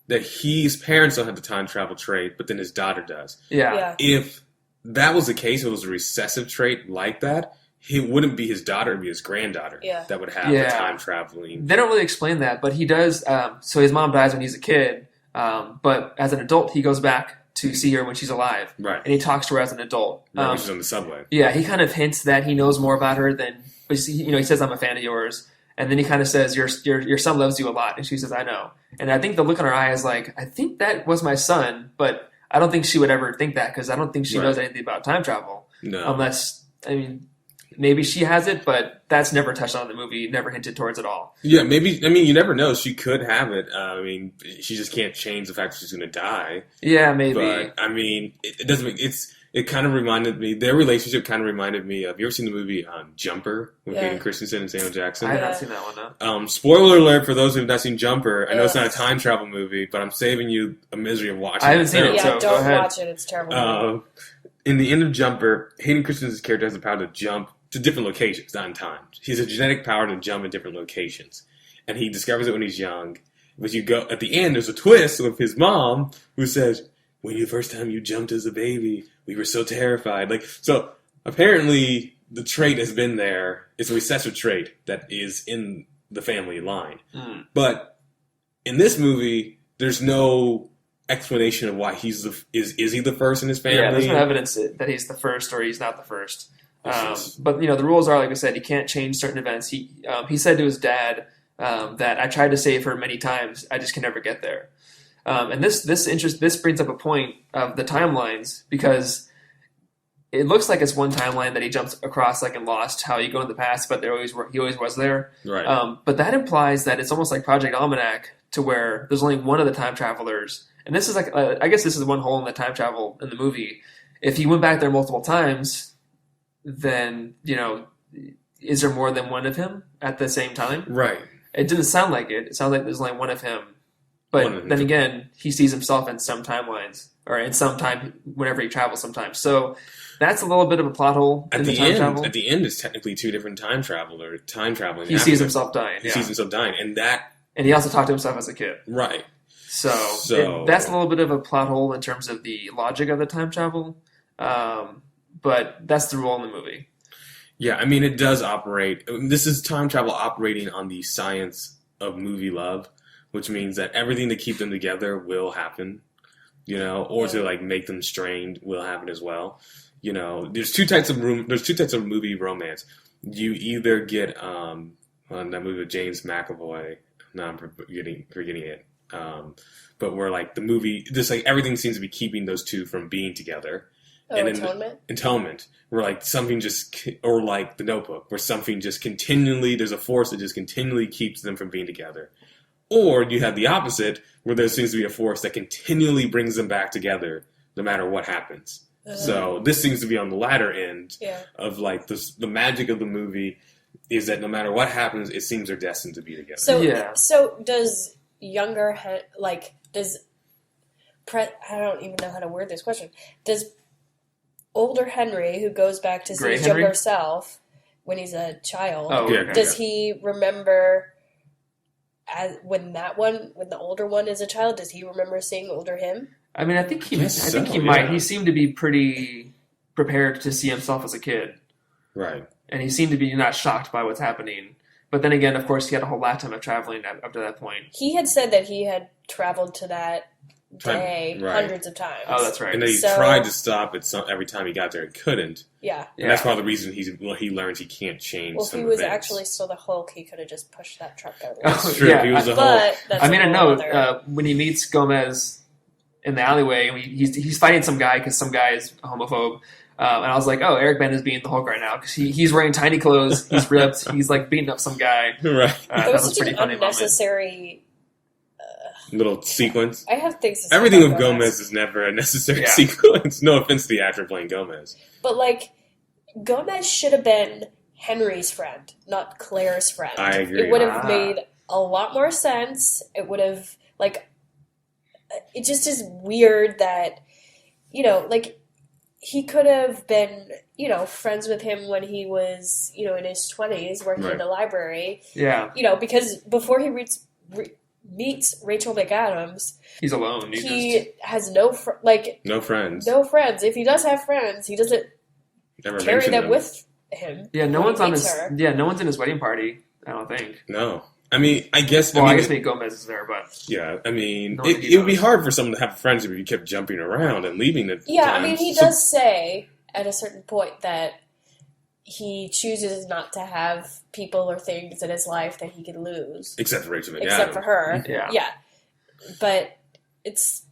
his parents don't have the time travel trait, but then his daughter does. Yeah. If that was the case, if it was a recessive trait like that, it wouldn't be his daughter, it would be his granddaughter that would have the time traveling. They don't really explain that, but he does. So his mom dies when he's a kid, but as an adult, he goes back to see her when she's alive. Right. And he talks to her as an adult. Right, when she's on the subway. Yeah, he kind of hints that he knows more about her than, he says, I'm a fan of yours. And then he kind of says, your son loves you a lot. And she says, I know. And I think the look in her eye is like, I think that was my son, but I don't think she would ever think that because I don't think she knows anything about time travel. No. Unless, maybe she has it, but that's never touched on in the movie, never hinted towards at all. Yeah, maybe, you never know. She could have it. She just can't change the fact that she's going to die. Yeah, maybe. But, it doesn't make, it kind of reminded me, their relationship kind of reminded me of, you ever seen the movie Jumper with Hayden Christensen and Samuel Jackson? I have not seen that one, no. Spoiler alert for those who have not seen Jumper. I know it's not a time travel movie, but I'm saving you a misery of watching it. I haven't seen it, Yeah, so don't go ahead. watch it. It's terrible. In the end of Jumper, Hayden Christensen's character has the power to jump to different locations, not in time. He has a genetic power to jump in different locations. And he discovers it when he's young. But you go, at the end, there's a twist with his mom who says, when the first time you jumped as a baby, we were so terrified. So apparently the trait has been there. It's a recessive trait that is in the family line. But in this movie, there's no explanation of why he's is he the first in his family? Yeah, there's no evidence that he's the first or he's not the first. But the rules are, like I said, he can't change certain events. He said to his dad that I tried to save her many times, I just can never get there. And this brings up a point of the timelines, because it looks like it's one timeline that he jumps across, like in Lost, how you go in the past, but he always was there. Right. But that implies that it's almost like Project Almanac, to where there's only one of the time travelers. And this is like, I guess this is one hole in the time travel in the movie. If he went back there multiple times, then, is there more than one of him at the same time? Right. It didn't sound like it. It sounds like there's only one of him. But then again, he sees himself in some timelines, or in some time, whenever he travels sometimes. So that's a little bit of a plot hole in the time travel. At the end, it's technically two different time traveling. He sees himself dying. He sees himself dying. And he also talked to himself as a kid. Right. So that's a little bit of a plot hole in terms of the logic of the time travel. But that's the rule in the movie. Yeah, it does operate. This is time travel operating on the science of movie love, which means that everything to keep them together will happen, or to like make them strained will happen as well. There's two types of movie romance. You either get that movie with James McAvoy. Now I'm forgetting it. But where like the movie, just like everything seems to be keeping those two from being together. Atonement, where like something or like The Notebook, where something just continually, there's a force that just continually keeps them from being together. Or you have the opposite, where there seems to be a force that continually brings them back together, no matter what happens. So this seems to be on the latter end of like the magic of the movie is that no matter what happens, it seems they're destined to be together. So does younger, I don't even know how to word this question. Does older Henry, who goes back to see his younger self when he's a child, does he remember when the older one is a child? Does he remember seeing older him? I think he might. He seemed to be pretty prepared to see himself as a kid, right? And he seemed to be not shocked by what's happening. But then again, of course, he had a whole lifetime of traveling up to that point. He had said that he had traveled to that day hundreds of times. Oh, that's right. And then he tried to stop it every time he got there and couldn't. Yeah. And that's part of the reason he learns he can't change. Well, if he was actually still the Hulk, he could have just pushed that truck out of the way. That's true. If he was the Hulk. When he meets Gomez in the alleyway, he's fighting some guy because some guy is a homophobe. And I was like, oh, Eric Bana is being the Hulk right now because he's wearing tiny clothes, he's ripped, he's like beating up some guy. Right. That was such an unnecessary little sequence. I have things to say Everything about with Gomez is never a necessary sequence. No offense to the actor playing Gomez. But like, Gomez should have been Henry's friend, not Claire's friend. I agree. It would have made a lot more sense. It would have, like, it just is weird that, he could have been, friends with him when he was, in his 20s working in the library. Yeah. Because before he meets Rachel McAdams, He's alone. he has no No friends. no friends. If he does have friends, he doesn't Never carry mentioned them with him. Yeah, no when one's he on meets his. her. Yeah, no one's in his wedding party. I don't think. No. I mean, I guess. Well, I I mean, guess maybe Gomez is there, but yeah. I mean, No one it would be knows. hard for someone to have friends if you kept jumping around and leaving it. Yeah, I mean, he does say at a certain point that he chooses not to have people or things in his life that he can lose, Except for Rachel McAdams. except for her. Yeah. But it's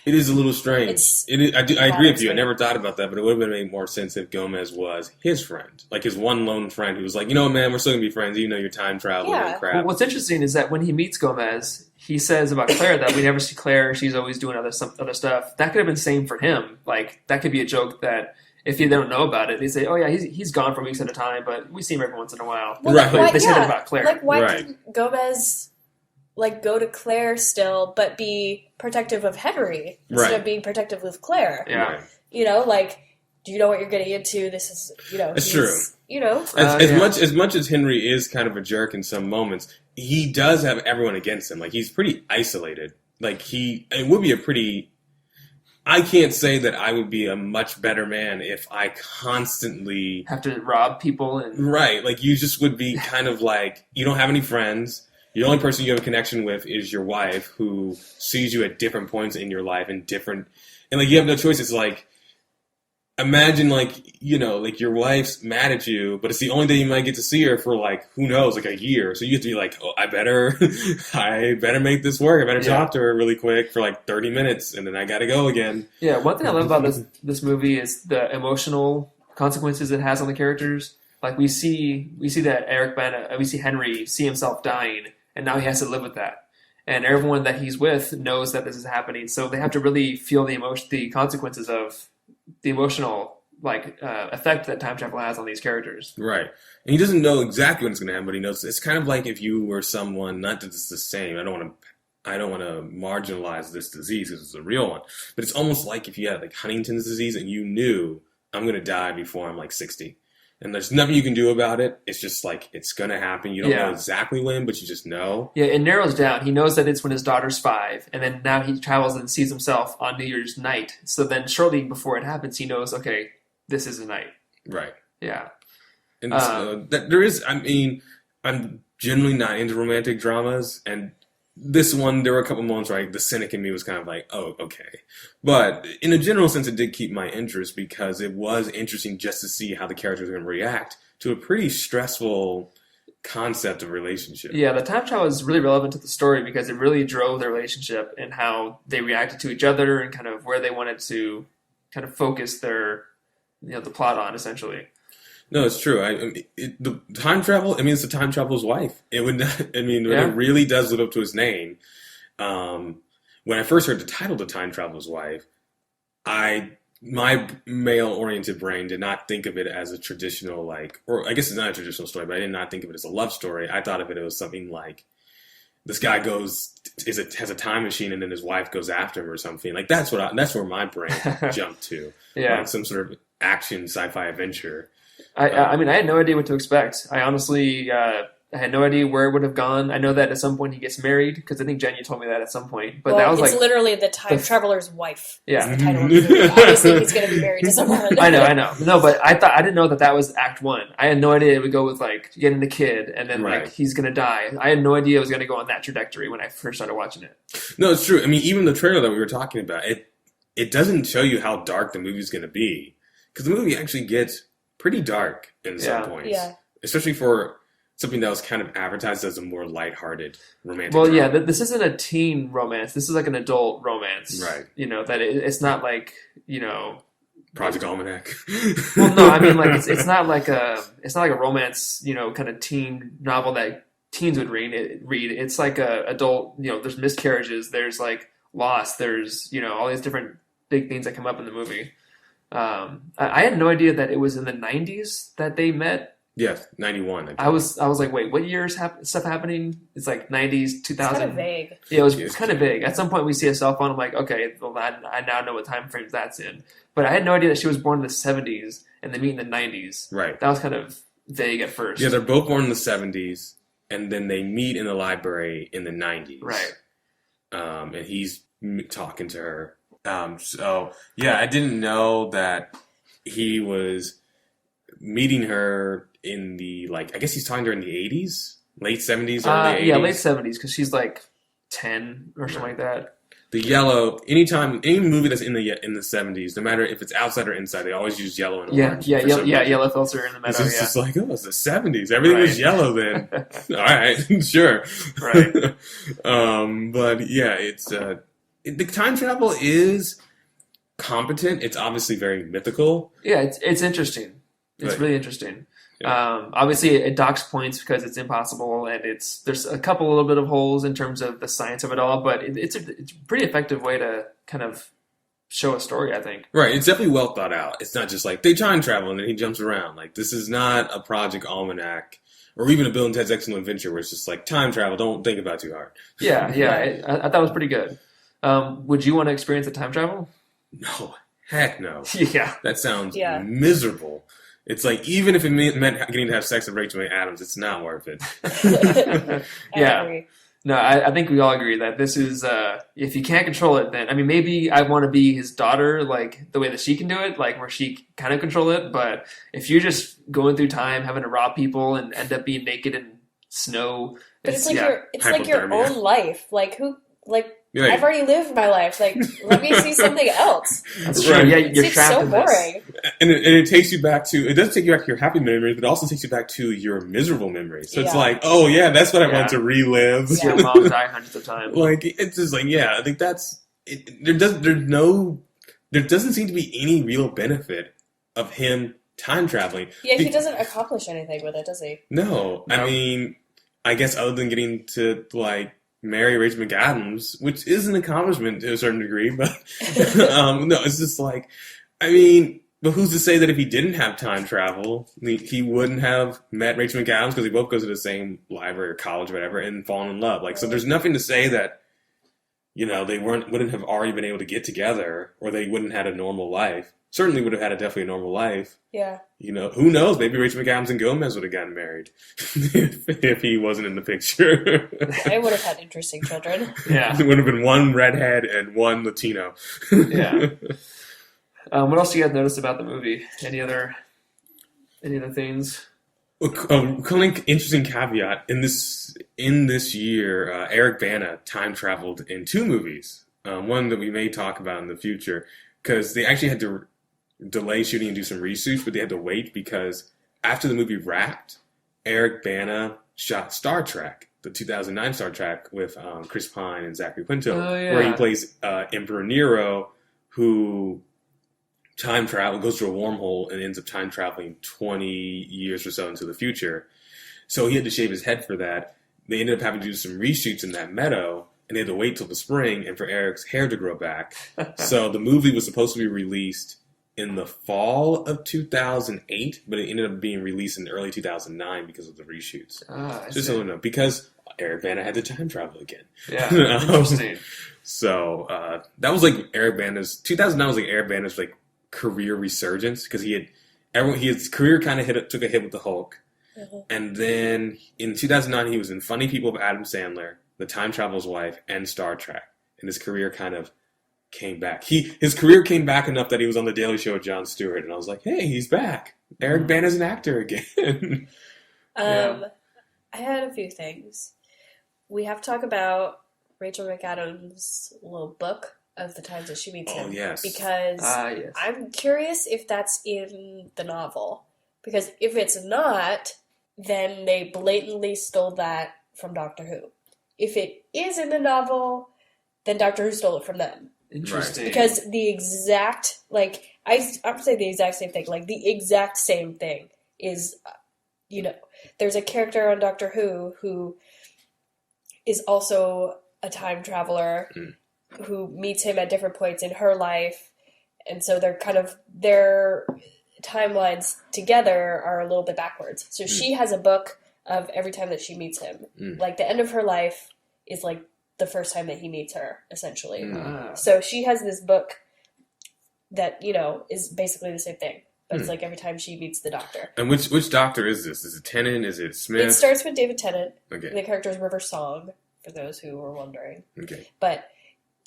It is a little strange. It's It is, I agree with you. I strange. never thought about that, but it would have made more sense if Gomez was his friend, like his one lone friend who was like, you know, man, we're still gonna be friends, even though you're time traveling Yeah. and crap. Well, what's interesting is that when he meets Gomez, he says about Claire that we never see Claire. She's always doing other stuff. That could have been same for him. Like that could be a joke that if you don't know about it, they say, "Oh yeah, he's gone for weeks at a time, but we see him every once in a while." well, Right. why, They say yeah, that about Claire. like why Right. didn't Gomez go to Claire still, but be protective of Henry instead Right. of being protective of Claire? Yeah. Right. You know, like, do you know what you're getting into? This is, That's he's- true. You know, As much as Henry is kind of a jerk in some moments, he does have everyone against him. Like he's pretty isolated. Like it would be a pretty. I can't say that I would be a much better man if I constantly. Have to rob people and Right, like you just would be kind of like you don't have any friends. The only person you have a connection with is your wife, who sees you at different points in your life and like you have no choice. It's like imagine like like your wife's mad at you, but it's the only day you might get to see her for like who knows, like a year. So you have to be like, oh, I better make this work. I better Yeah. talk to her really quick for like 30 minutes, and then I got to go again. yeah. One thing I love about this movie is the emotional consequences it has on the characters. Like we see that Eric Bana, we see Henry see himself dying, and now he has to live with that. And everyone that he's with knows that this is happening, so they have to really feel the consequences of the emotional effect that time travel has on these characters. Right. And he doesn't know exactly when it's going to happen, but he knows it's kind of like if you were someone, not that it's the same. I don't want to marginalize this disease because it's a real one, but it's almost like if you had like Huntington's disease and you knew I'm going to die before I'm like 60. And there's nothing you can do about it. It's just like it's going to happen. You don't know exactly when, but you just know. Yeah, it narrows down. He knows that it's when his daughter's 5, and then now he travels and sees himself on New Year's night. So then shortly before it happens, he knows, okay, this is the night. Right. Yeah. And that there is, I mean, I'm generally not into romantic dramas, and this one, there were a couple moments where the cynic in me was kind of like, oh, okay. But in a general sense, it did keep my interest because it was interesting just to see how the characters were going to react to a pretty stressful concept of relationship. Yeah, the time travel is really relevant to the story because it really drove their relationship and how they reacted to each other and kind of where they wanted to kind of focus their, the plot on, essentially. No, it's true. The time travel. I mean, it's the time traveler's wife. It would. Yeah. It really does live up to his name. When I first heard the title, "The Time Traveler's Wife," my male-oriented brain did not think of it as a traditional or I guess it's not a traditional story, but I did not think of it as a love story. I thought of it as something like this guy has a time machine and then his wife goes after him or something. Like that's where my brain jumped to. Yeah. Like some sort of action sci-fi adventure. I mean, I had no idea what to expect. I honestly, I had no idea where it would have gone. I know that at some point he gets married, because I think Jen, you told me that at some point. But that was it's literally the time traveler's wife. Yeah. Is the title of the movie. Obviously, he's going to be married to someone. I know. No, but I didn't know that was Act 1. I had no idea it would go with getting the kid and then Right. he's gonna die. I had no idea it was gonna go on that trajectory when I first started watching it. No, it's true. I mean, even the trailer that we were talking about, it doesn't show you how dark the movie's going to be, because the movie actually gets pretty dark in some points, Yeah. especially for something that was kind of advertised as a more lighthearted romantic. Well, drama. yeah, this isn't a teen romance. This is like an adult romance, Right. That it's not Project Almanac. Well, no, I mean it's not like a romance, kind of teen novel that teens would read. It's like a adult. There's miscarriages. There's loss. There's all these different big things that come up in the movie. I had no idea that it was in the 90s that they met. Yes, 91. I think. I was like, wait, what years stuff happening? It's like 90s, 2000. It's kind of vague. Yeah, it was Yes. kind of vague. At some point, we see a cell phone. I'm like, okay, well, I now know what time frames that's in. But I had no idea that she was born in the 70s and they meet in the 90s. Right. That was kind of vague at first. Yeah, they're both born in the 70s, and then they meet in the library in the 90s. Right. And he's talking to her. So, yeah, I didn't know that he was meeting her in the, like, I guess he's talking to her in the 80s? Late 70s, early 80s? Yeah, late 70s, because she's like 10 or something like that. The yellow, any movie that's in the 70s, no matter if it's outside or inside, they always use yellow and orange. Yellow filter in the middle. It's just like, oh, it's the 70s. Everything was yellow then. All right, sure. Right. But yeah, it's the time travel is competent. It's obviously very mythical. Yeah, it's interesting. It's Right. really interesting. Yeah. Obviously, it docks points because it's impossible, and there's a couple little bit of holes in terms of the science of it all, but it's a pretty effective way to kind of show a story, I think. Right, it's definitely well thought out. It's not just like they time travel and then he jumps around. Like, this is not a Project Almanac or even a Bill and Ted's Excellent Adventure where it's just like time travel. Don't think about it too hard. Yeah, I thought it was pretty good. Would you want to experience a time travel? No, heck no. Yeah. That sounds Yeah. miserable. It's like, even if it meant getting to have sex with Rachel McAdams, it's not worth it. I Yeah. agree. No, I think we all agree that this is, if you can't control it, then, I mean, maybe I want to be his daughter, like, the way that she can do it, like, where she kind of control it, but if you're just going through time, having to rob people and end up being naked in snow, But it's like yeah. your Hypothermia. own life. Like You're like, I've already lived my life. Like, let me see something else. That's true. Right. Yeah, It's you're just trapped so in this. boring. and it takes you back to, it does take you back to your happy memories, but it also takes you back to your miserable meries. So it's Yeah. like, oh yeah, that's what I Yeah. want to relive. See your mom die hundreds of times. Like, it's just like, yeah, I think that's, there doesn't seem to be any real benefit of him time traveling. Yeah, he doesn't accomplish anything with it, does he? No, I No. mean, I guess other than getting to, like, marry Rachel McAdams, which is an accomplishment to a certain degree, but no, it's just like, I mean, but who's to say that if he didn't have time travel, he wouldn't have met Rachel McAdams because they both go to the same library or college or whatever and fallen in love. Like, so there's nothing to say that, you know, they wouldn't have already been able to get together or they wouldn't have had a normal life. Certainly would have had definitely a normal life. Yeah. You know, who knows? Maybe Rachel McAdams and Gomez would have gotten married if he wasn't in the picture. I would have had interesting children. Yeah. It would have been one redhead and one Latino. Yeah. What else do you guys notice about the movie? Any other things? Kind of interesting caveat in this year, Eric Bana time traveled in 2 movies. One that we may talk about in the future because they actually had to delay shooting and do some reshoots, but they had to wait because after the movie wrapped, Eric Bana shot Star Trek, the 2009 Star Trek with Chris Pine and Zachary Quinto, Oh, yeah. where he plays Emperor Nero, who time travel goes through a wormhole and ends up time traveling 20 years or so into the future. So he had to shave his head for that. They ended up having to do some reshoots in that meadow, and they had to wait till the spring and for Eric's hair to grow back. So the movie was supposed to be released in the fall of 2008, but it ended up being released in early 2009 because of the reshoots. I Just see. so you know, because Eric Bana had to time travel again. Yeah. Interesting. So that was like Eric Bana's 2009 was like Eric Bana's like career resurgence because his career kind of took a hit with the Hulk, and then in 2009 he was in Funny People with Adam Sandler, The Time Traveler's Wife, and Star Trek, and his career kind of came back. His career came back enough that he was on the Daily Show with Jon Stewart, and I was like, hey, he's back. Eric Bana's an actor again. Yeah. I had a few things. We have to talk about Rachel McAdams' little book of the times that she meets him. Oh, yes. Because Yes. I'm curious if that's in the novel. Because if it's not, then they blatantly stole that from Doctor Who. If it is in the novel, then Doctor Who stole it from them. Interesting. Because the exact, like, I would say the exact same thing. Like, the exact same thing is, there's a character on Doctor who is also a time traveler who meets him at different points in her life. And so their timelines together are a little bit backwards. So she has a book of every time that she meets him. Like, the end of her life is, like, the first time that he meets her, essentially. So she has this book that, is basically the same thing. but it's like every time she meets the Doctor. And which Doctor is this? Is it Tennant? Is it Smith? It starts with David Tennant. Okay. The character is River Song, for those who were wondering. Okay. But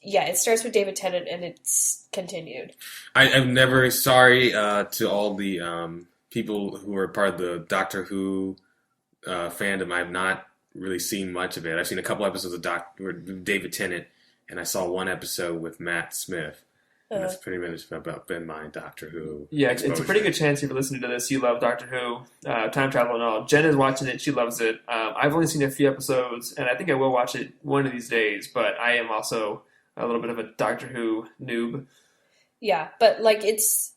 yeah, it starts with David Tennant, and it's continued. I've never. Sorry to all the people who are part of the Doctor Who fandom. I've not really seen much of it. I've seen a couple episodes of David Tennant, and I saw one episode with Matt Smith. And that's pretty much about been my Doctor Who. Yeah, exposure. it's a pretty good chance if you're listening to this, you love Doctor Who, time travel and all. Jen is watching it; she loves it. I've only seen a few episodes, and I think I will watch it one of these days. But I am also a little bit of a Doctor Who noob. Yeah, but like it's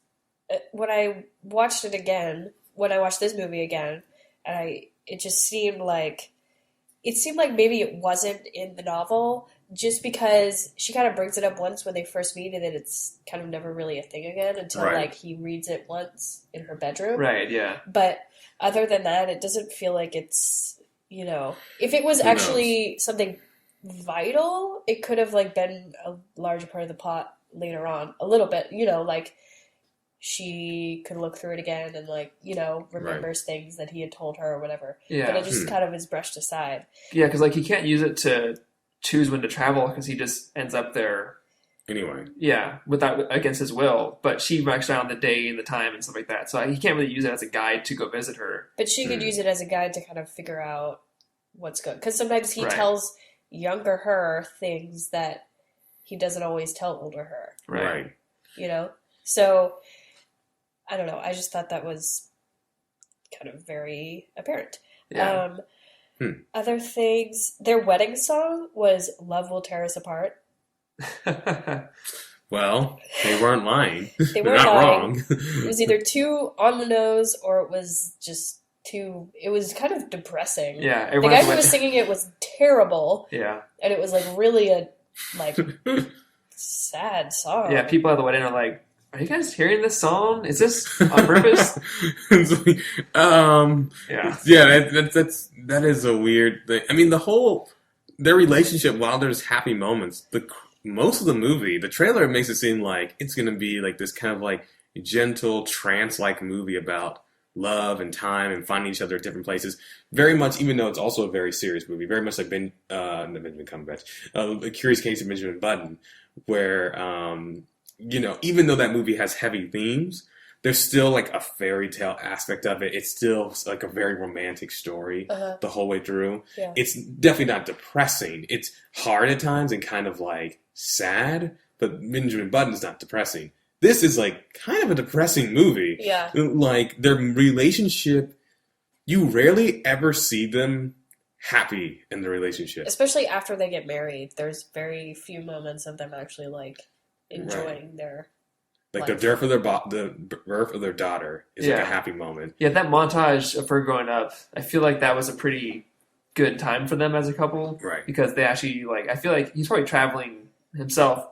when I watched it again, when I watched this movie again, and it just seemed like maybe it wasn't in the novel, just because she kind of brings it up once when they first meet, and then it's kind of never really a thing again until like he reads it once in her bedroom. Right, yeah. But other than that, it doesn't feel like it's, if it was actually something vital, it could have like been a larger part of the plot later on, a little bit, like she could look through it again and like, remembers things that he had told her or whatever. Yeah. But it just kind of is brushed aside. Yeah, because like he can't use it to choose when to travel because he just ends up there anyway. Yeah, without against his will. But she writes down the day and the time and stuff like that, so he can't really use it as a guide to go visit her. But she could use it as a guide to kind of figure out what's good, because sometimes he tells younger her things that he doesn't always tell older her. Right. So I don't know. I just thought that was kind of very apparent. Yeah. Other things, their wedding song was "Love Will Tear Us Apart." Well, they weren't lying. They They're weren't not lying. wrong. It was either too on the nose or it was just too. It was kind of depressing. Yeah, the guy who was singing it was terrible. Yeah, and it was like really a sad song. Yeah, people at the wedding are like, "Are you guys hearing this song? Is this on purpose?" That is a weird thing. I mean, their relationship, while there's happy moments, most of the movie, the trailer makes it seem like it's going to be like this kind of like gentle trance-like movie about love and time and finding each other at different places. Very much, even though it's also a very serious movie, very much like Benjamin Cumberbatch, A Curious Case of Benjamin Button, where even though that movie has heavy themes, there's still like a fairy tale aspect of it. It's still like a very romantic story the whole way through. Yeah. It's definitely not depressing. It's hard at times and kind of like sad, but Benjamin Button's not depressing. This is like kind of a depressing movie. Yeah. Like their relationship, you rarely ever see them happy in the relationship. Especially after they get married. There's very few moments of them actually like enjoying their like life. the birth of their daughter is like a happy moment. Yeah, that montage of her growing up, I feel like that was a pretty good time for them as a couple. Right. Because they actually I feel like he's probably traveling himself,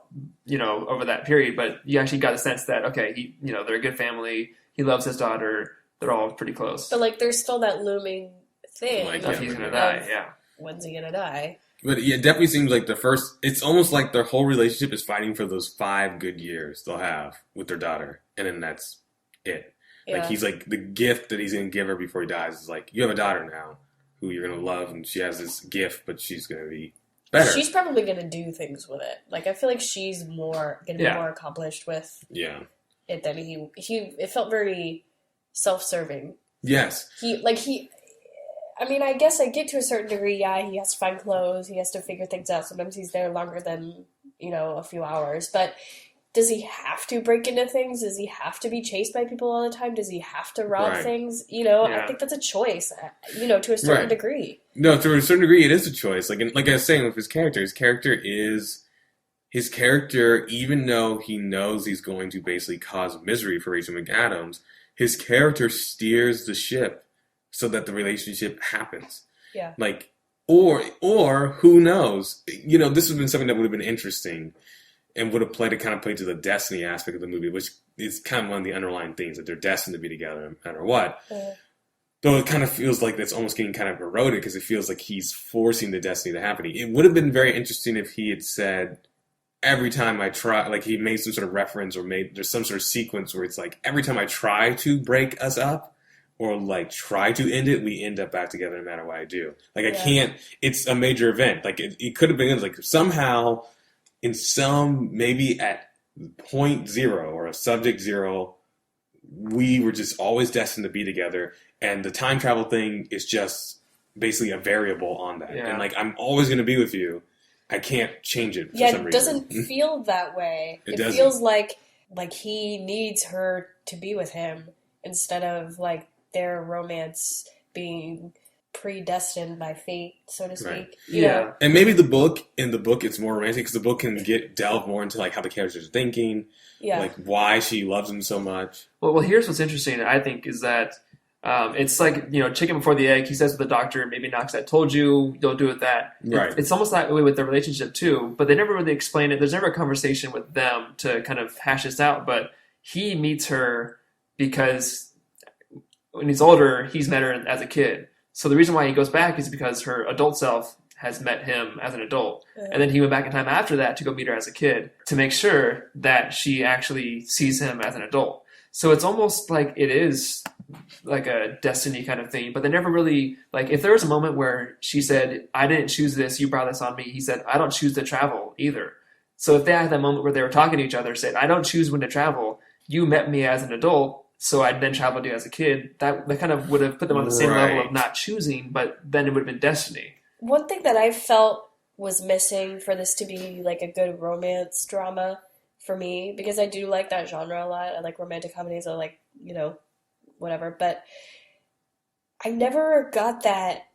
over that period, but you actually got a sense that, okay, they're a good family, he loves his daughter, they're all pretty close. But like there's still that looming thing Of he's gonna die, yeah. When's he gonna die? But yeah, it definitely seems like it's almost like their whole relationship is fighting for those 5 good years they'll have with their daughter. And then that's it. Yeah. Like he's like, the gift that he's going to give her before he dies is like, you have a daughter now who you're going to love, and she has this gift, but she's going to be better. She's probably going to do things with it. Like I feel like she's going to be more accomplished with it than he. It felt very self-serving. Yes. I mean, I guess I get to a certain degree, he has to find clothes, he has to figure things out. Sometimes he's there longer than, a few hours. But does he have to break into things? Does he have to be chased by people all the time? Does he have to rob things? I think that's a choice, to a certain degree. No, to a certain degree, it is a choice. Like I was saying with his character his character, even though he knows he's going to basically cause misery for Rachel McAdams, his character steers the ship so that the relationship happens. Yeah. Like, or who knows? This would have been something that would have been interesting and would have play to the destiny aspect of the movie, which is kind of one of the underlying things, that they're destined to be together no matter what. Though it kind of feels like that's almost getting kind of eroded because it feels like he's forcing the destiny to happen. It would have been very interesting if he had said, every time I try, like he made some sort of reference or there's some sort of sequence where it's like every time I try to break us up or like try to end it, we end up back together no matter what I do. Like I can't, it's a major event. Like it could have been like somehow in some, maybe at point zero or a subject zero, we were just always destined to be together. And the time travel thing is just basically a variable on that. Yeah. And like, I'm always going to be with you. I can't change it for some reason. It doesn't feel that way. It doesn't. feels like he needs her to be with him instead of like their romance being predestined by fate, so to speak. Right. You know? And maybe in the book it's more romantic because the book can delve more into like how the characters are thinking, like why she loves him so much. Well, here's what's interesting, I think, is that it's like, you know, chicken before the egg. He says to the doctor, maybe Knox, I told you, don't do it that. Right. It's almost that way with the relationship too, but they never really explain it. There's never a conversation with them to kind of hash this out, but he meets her because when he's older, he's met her as a kid. So the reason why he goes back is because her adult self has met him as an adult. And then he went back in time after that to go meet her as a kid to make sure that she actually sees him as an adult. So it's almost like it is like a destiny kind of thing, but they never really, like, if there was a moment where she said, I didn't choose this, you brought this on me, he said, I don't choose to travel either. So if they had that moment where they were talking to each other, said, I don't choose when to travel, you met me as an adult, so I then traveled you as a kid, that kind of would have put them on the same level of not choosing, but then it would have been destiny. One thing that I felt was missing for this to be like a good romance drama for me, because I do like that genre a lot. I like romantic comedies. I like, you know, whatever. But I never got that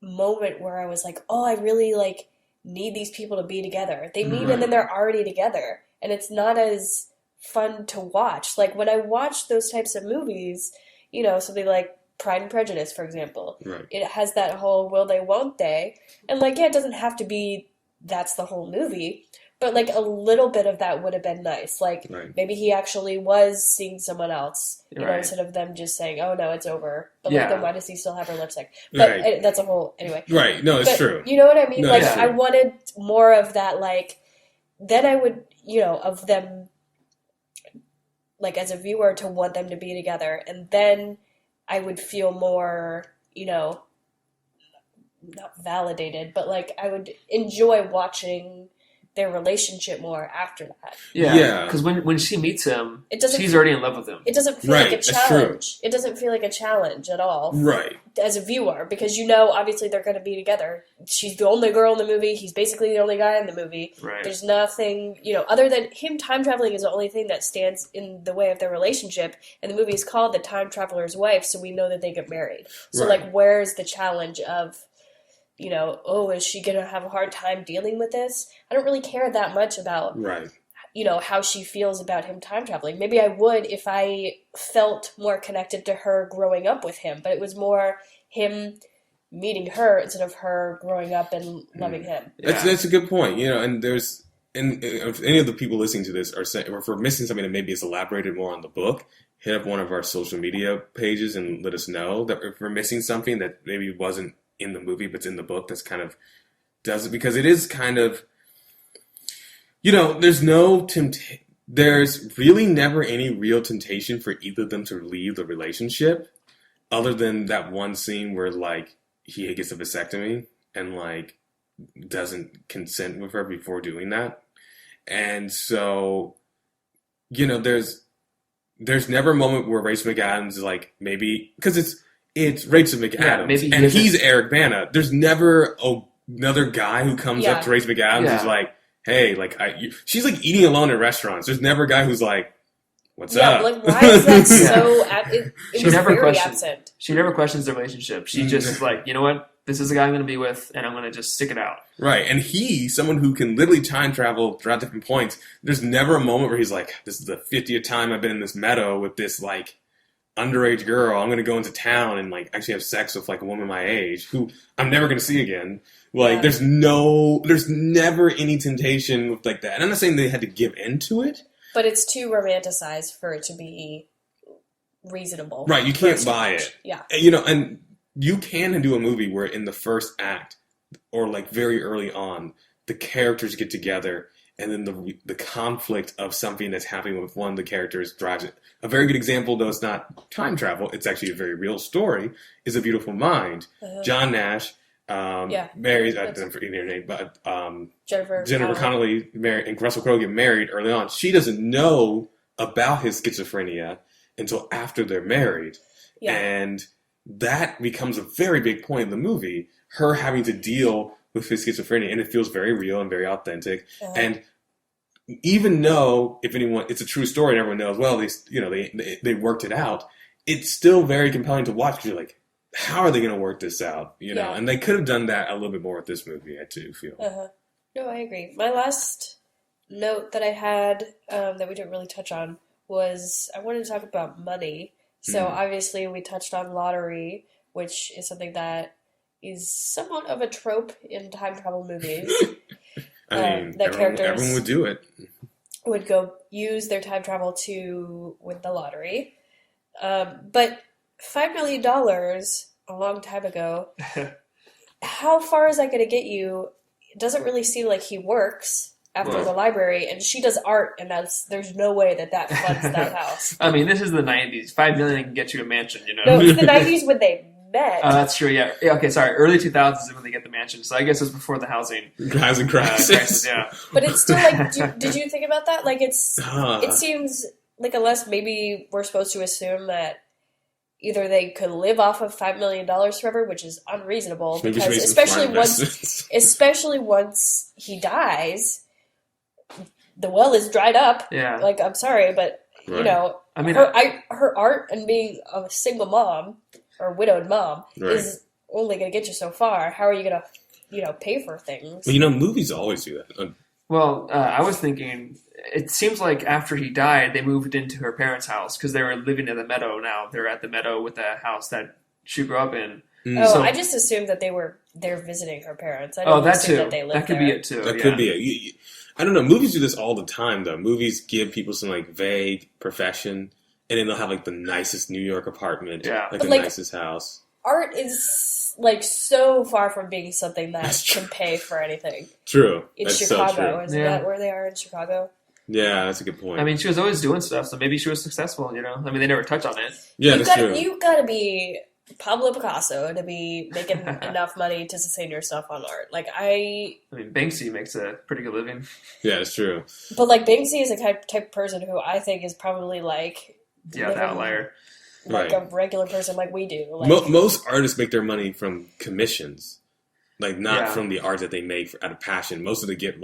moment where I was like, oh, I really like need these people to be together. They meet and then they're already together. And it's not as fun to watch. Like when I watch those types of movies, you know, something like Pride and Prejudice, for example. Right. It has that whole will they, won't they. And like, yeah, it doesn't have to be that's the whole movie. But, like, a little bit of that would have been nice. Like, maybe he actually was seeing someone else, you know, instead of them just saying, oh, no, it's over. But, like, then why does he still have her lipstick? But that's a whole, anyway. Right. No, it's true. You know what I mean? No, like, I wanted more of that, like, then I would, you know, of them, like, as a viewer, to want them to be together. And then I would feel more, you know, not validated, but, like, I would enjoy watching their relationship more after that. Yeah. Because when she meets him, she's already in love with him. It doesn't feel like a challenge. It doesn't feel like a challenge at all. Right. As a viewer, because you know, obviously they're going to be together. She's the only girl in the movie. He's basically the only guy in the movie. Right. There's nothing, you know, other than him time traveling is the only thing that stands in the way of their relationship. And the movie is called The Time Traveler's Wife, so we know that they get married. So, like, where's the challenge of, you know, oh, is she going to have a hard time dealing with this? I don't really care that much about, you know, how she feels about him time traveling. Maybe I would if I felt more connected to her growing up with him, but it was more him meeting her instead of her growing up and loving him. That's a good point, you know, and there's, and if any of the people listening to this are saying, or if we're missing something that maybe is elaborated more on the book, hit up one of our social media pages and let us know that if we're missing something that maybe wasn't in the movie but's in the book that's kind of does it, because it is kind of, you know, there's really never any real temptation for either of them to leave the relationship other than that one scene where like he gets a vasectomy and like doesn't consent with her before doing that. And so, you know, there's never a moment where Rachel McAdams is like, maybe because it's Rachel McAdams, and he's Eric Bana. There's never another guy who comes up to Rachel McAdams who's like, hey, like, she's like eating alone in restaurants. There's never a guy who's like, what's up? Like, why is that so, it was very absent. She never questions the relationship. She just is like, you know what? This is the guy I'm going to be with, and I'm going to just stick it out. Right, and he's someone who can literally time travel throughout different points. There's never a moment where he's like, this is the 50th time I've been in this meadow with this, like, underage girl. I'm going to go into town and, like, actually have sex with, like, a woman my age who I'm never going to see again. Like, there's never any temptation with, like, that. And I'm not saying they had to give into it. But it's too romanticized for it to be reasonable. Right, you can't buy it. Yeah. You know, and you can do a movie where in the first act or like very early on, the characters get together and then the conflict of something that's happening with one of the characters drives it. A very good example, though it's not time travel, it's actually a very real story, is A Beautiful Mind. John Nash marries, I don't forget her name, but Jennifer Connelly and Russell Crowe get married early on. She doesn't know about his schizophrenia until after they're married. Yeah. And that becomes a very big point in the movie, her having to deal with his schizophrenia, and it feels very real and very authentic. And even though it's a true story and everyone knows, well, they worked it out, it's still very compelling to watch because you're like, how are they going to work this out? You know, and they could have done that a little bit more with this movie, I do feel. No, I agree. My last note that I had that we didn't really touch on was I wanted to talk about money. So obviously we touched on lottery, which is something that is somewhat of a trope in time travel movies. I mean, everyone would do it. Would go use their time travel to win the lottery. But $5 million a long time ago, how far is that going to get you? It doesn't really seem like he works after the library, and she does art, and there's no way that funds that house. I mean, this is the 90s. $5 million can get you a mansion, you know? No, it's the 90s when they met. Oh, that's true, yeah. Okay, sorry. Early 2000s is when they get the mansion, so I guess it was before the housing crisis. Yeah. But it's still like, did you think about that? Like, it seems like, unless maybe we're supposed to assume that either they could live off of $5 million forever, which is unreasonable, because especially once he dies, the well is dried up. Yeah. Like, I'm sorry, but you know, I mean, her art and being a single mom or widowed mom is only going to get you so far. How are you going to, pay for things? Well, movies always do that. Well, I was thinking, it seems like after he died, they moved into her parents' house because they were living in the meadow now. They're at the meadow with the house that she grew up in. I just assumed that they're visiting her parents. I didn't assume that they lived there. That could be it too. That could be it. I don't know. Movies do this all the time, though. Movies give people some vague profession, and then they'll have the nicest New York apartment, the nicest house. Art is so far from being something that can pay for anything. True. In Chicago, isn't that where they are in Chicago? Yeah, that's a good point. I mean, she was always doing stuff, so maybe she was successful. I mean, they never touch on it. Yeah, that's true. You gotta be Pablo Picasso to be making enough money to sustain yourself on art. I mean, Banksy makes a pretty good living. Yeah, it's true. But Banksy is a type of person who I think is probably the outlier, a regular person like we do. Most artists make their money from commissions, not from the art that they make out of passion. Most of them get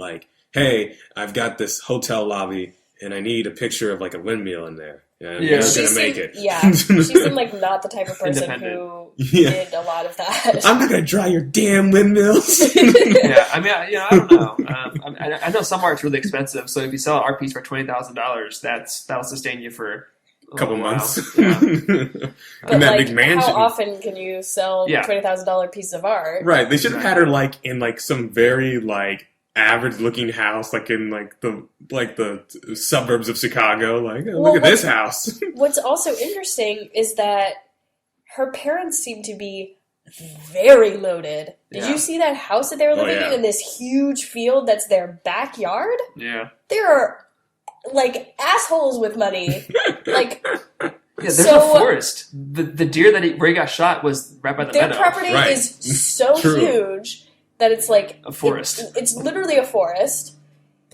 hey, I've got this hotel lobby and I need a picture of a windmill in there. Yeah, you're not going to make it. Yeah, she seemed not the type of person who did a lot of that. I'm not going to draw your damn windmills. Yeah, I mean, I don't know. I know some art's really expensive, so if you sell an art piece for $20,000, that'll sustain you for a couple months. Yeah. But that big mansion. How often can you sell $20,000 piece of art? Right. They should have had her in some very average looking house, in the suburbs of Chicago. Look at this house. What's also interesting is that her parents seem to be very loaded. Did you see that house that they were living in this huge field that's their backyard? Yeah. There are assholes with money. Yeah, there's a forest. The deer where he got shot was right by the meadow. Their property is so huge that it's a forest. It's literally a forest,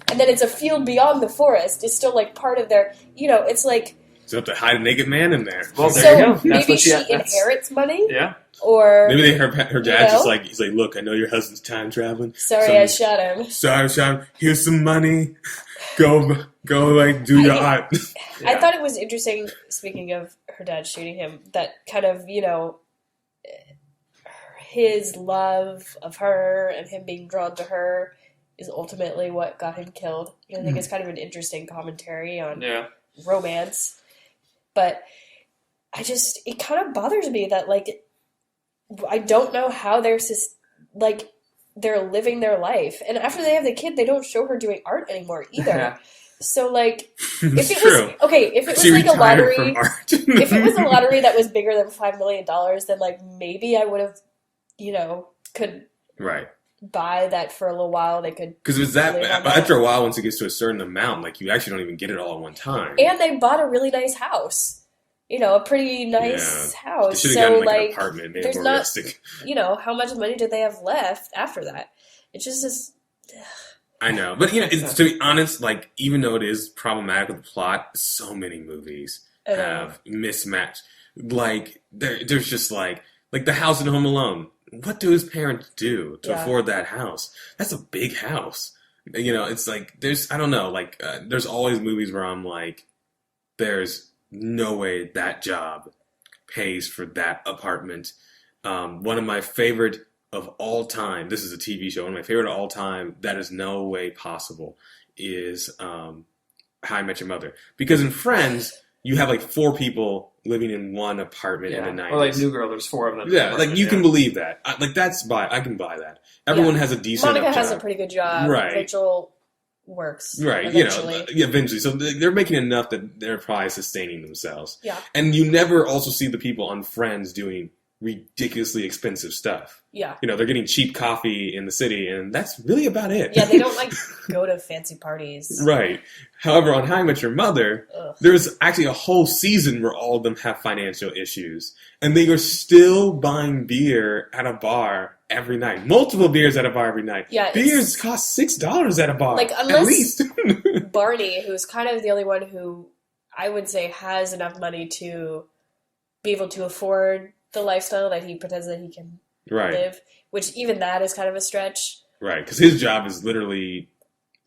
and then it's a field beyond the forest. It's still part of their. It's So have to hide a naked man in there. Well, there you go. Maybe she inherits money. Yeah. Or maybe her dad's just he's look, I know your husband's time traveling. Sorry, I shot him. Sorry, I shot him. Here's some money. Go do your art. I thought it was interesting, speaking of her dad shooting him, that kind of, his love of her and him being drawn to her is ultimately what got him killed. I think it's kind of an interesting commentary on romance. But it kind of bothers me that, I don't know how they're living their life. And after they have the kid, they don't show her doing art anymore either. Yeah. So, if it was, if it was a lottery, if it was a lottery that was bigger than $5 million, then, maybe I would have, could buy that for a little while they could. Because it's that, live on but that. after a while, once it gets to a certain amount, like you actually don't even get it all at one time. And they bought a really nice house. You know, a pretty nice They house. should have So, gotten like an like, apartment, maybe there's more not, realistic. you know, how much money did they have left after that? It just is. I know, but you know, it's, to be honest, like even though it is problematic with the plot, so many movies have mismatched. Like there's just like the house in Home Alone. What do his parents do to afford that house? That's a big house. You know, it's like there's I don't know, like there's always movies where I'm like, there's no way that job pays for that apartment. One of my favorite of all time, this is a TV show, one of my favorite of all time, that is no way possible, is How I Met Your Mother. Because in Friends, you have like 4 people living in one apartment in the 90s. Or like New Girl, there's 4 of them. Yeah, like you can believe that. I can buy that. Everyone has a decent Monica enough has job. a pretty good job. Right. Rachel works. Right, Eventually. eventually. So they're making enough that they're probably sustaining themselves. Yeah. And you never also see the people on Friends doing ridiculously expensive stuff. Yeah. You know, they're getting cheap coffee in the city, and that's really about it. Yeah, they don't like go to fancy parties. Right. However, on How I Met Your Mother, there's actually a whole season where all of them have financial issues, and they are still buying beer at a bar every night. Multiple beers at a bar every night. Yeah, beers cost $6 at a bar, like, at unless least. Barney, who's kind of the only one who I would say has enough money to be able to afford the lifestyle that he pretends that he can live, which even that is kind of a stretch. Right, because his job is literally,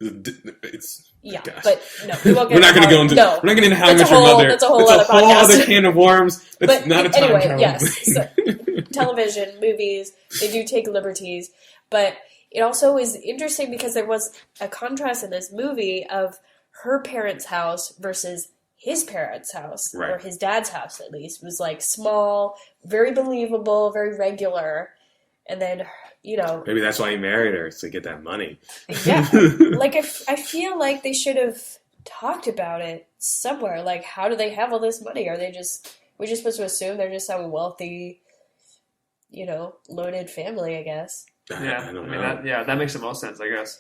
it's gosh. But no, we won't get we're not going to go into no. We're not getting into How I That's Met Your Mother. That's a whole other podcast. Can of worms. That's But not a time anyway, travel. yes, so, television, movies, they do take liberties, but it also is interesting because there was a contrast in this movie of her parents' house versus his parents' house, or his dad's house at least, was like small, very believable, very regular, and then, you know... Maybe that's why he married her, to get that money. Yeah. Like, I feel like they should have talked about it somewhere. Like, how do they have all this money? Are they just... We're just supposed to assume they're just some wealthy, you know, loaded family, I guess. Yeah, I mean, that makes the most sense, I guess.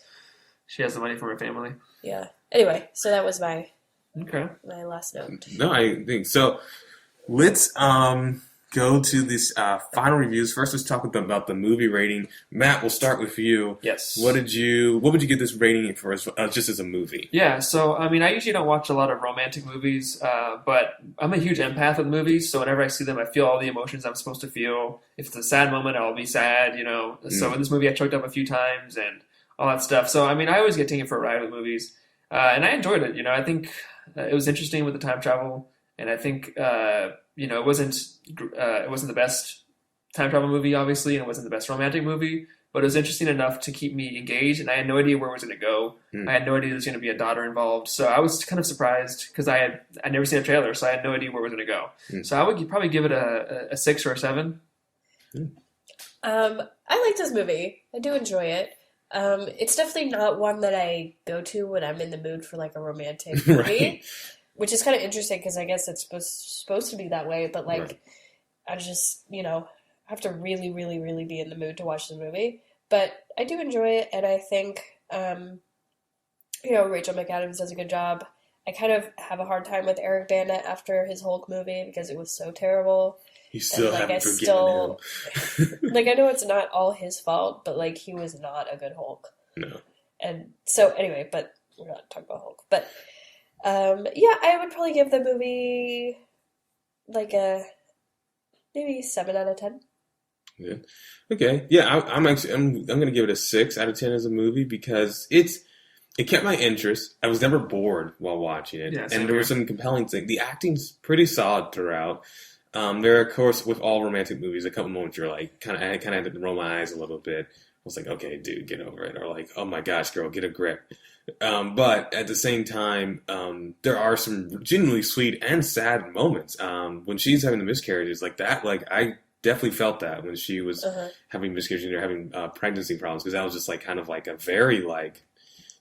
She has the money from her family. Yeah. Anyway, so that was my last note. No, I think so. Let's go to these final reviews. First, let's talk about the movie rating. Matt, we'll start with you. Yes. What would you give this rating for just as a movie? Yeah, so I mean, I usually don't watch a lot of romantic movies, but I'm a huge empath with movies. So whenever I see them, I feel all the emotions I'm supposed to feel. If it's a sad moment, I'll be sad. You know. So in this movie, I choked up a few times and all that stuff. So I mean, I always get taken for a ride with movies, and I enjoyed it. You know, I think it was interesting with the time travel, and I think you know, it wasn't the best time travel movie, obviously, and it wasn't the best romantic movie, but it was interesting enough to keep me engaged, and I had no idea where it was going to go. I had no idea there was going to be a daughter involved, so I was kind of surprised because I'd never seen a trailer, so I had no idea where it was going to go. So I would probably give it a 6 or a 7. I like this movie. I do enjoy it. It's definitely not one that I go to when I'm in the mood for like a romantic movie, Right. which is kind of interesting because I guess it's supposed to be that way. But like, I just, you know, have to really, really, really be in the mood to watch the movie. But I do enjoy it, and I think, you know, Rachel McAdams does a good job. I kind of have a hard time with Eric Bana after his Hulk movie because it was so terrible. You still like, haven't forgiven him. Like, I know it's not all his fault, but like, he was not a good Hulk. No. And so, anyway, but we're not talking about Hulk. But yeah, I would probably give the movie like a maybe 7 out of 10. Yeah. Okay. Yeah, I'm gonna give it a 6 out of 10 as a movie because it kept my interest. I was never bored while watching it, and there were some compelling things. The acting's pretty solid throughout. There are, of course, with all romantic movies, a couple moments you're like, I had to roll my eyes a little bit. I was like, okay, dude, get over it. Or like, oh my gosh, girl, get a grip. But at the same time, there are some genuinely sweet and sad moments. When she's having the miscarriages like that, like I definitely felt that when she was having miscarriages or having pregnancy problems, because that was just like kind of like a very like,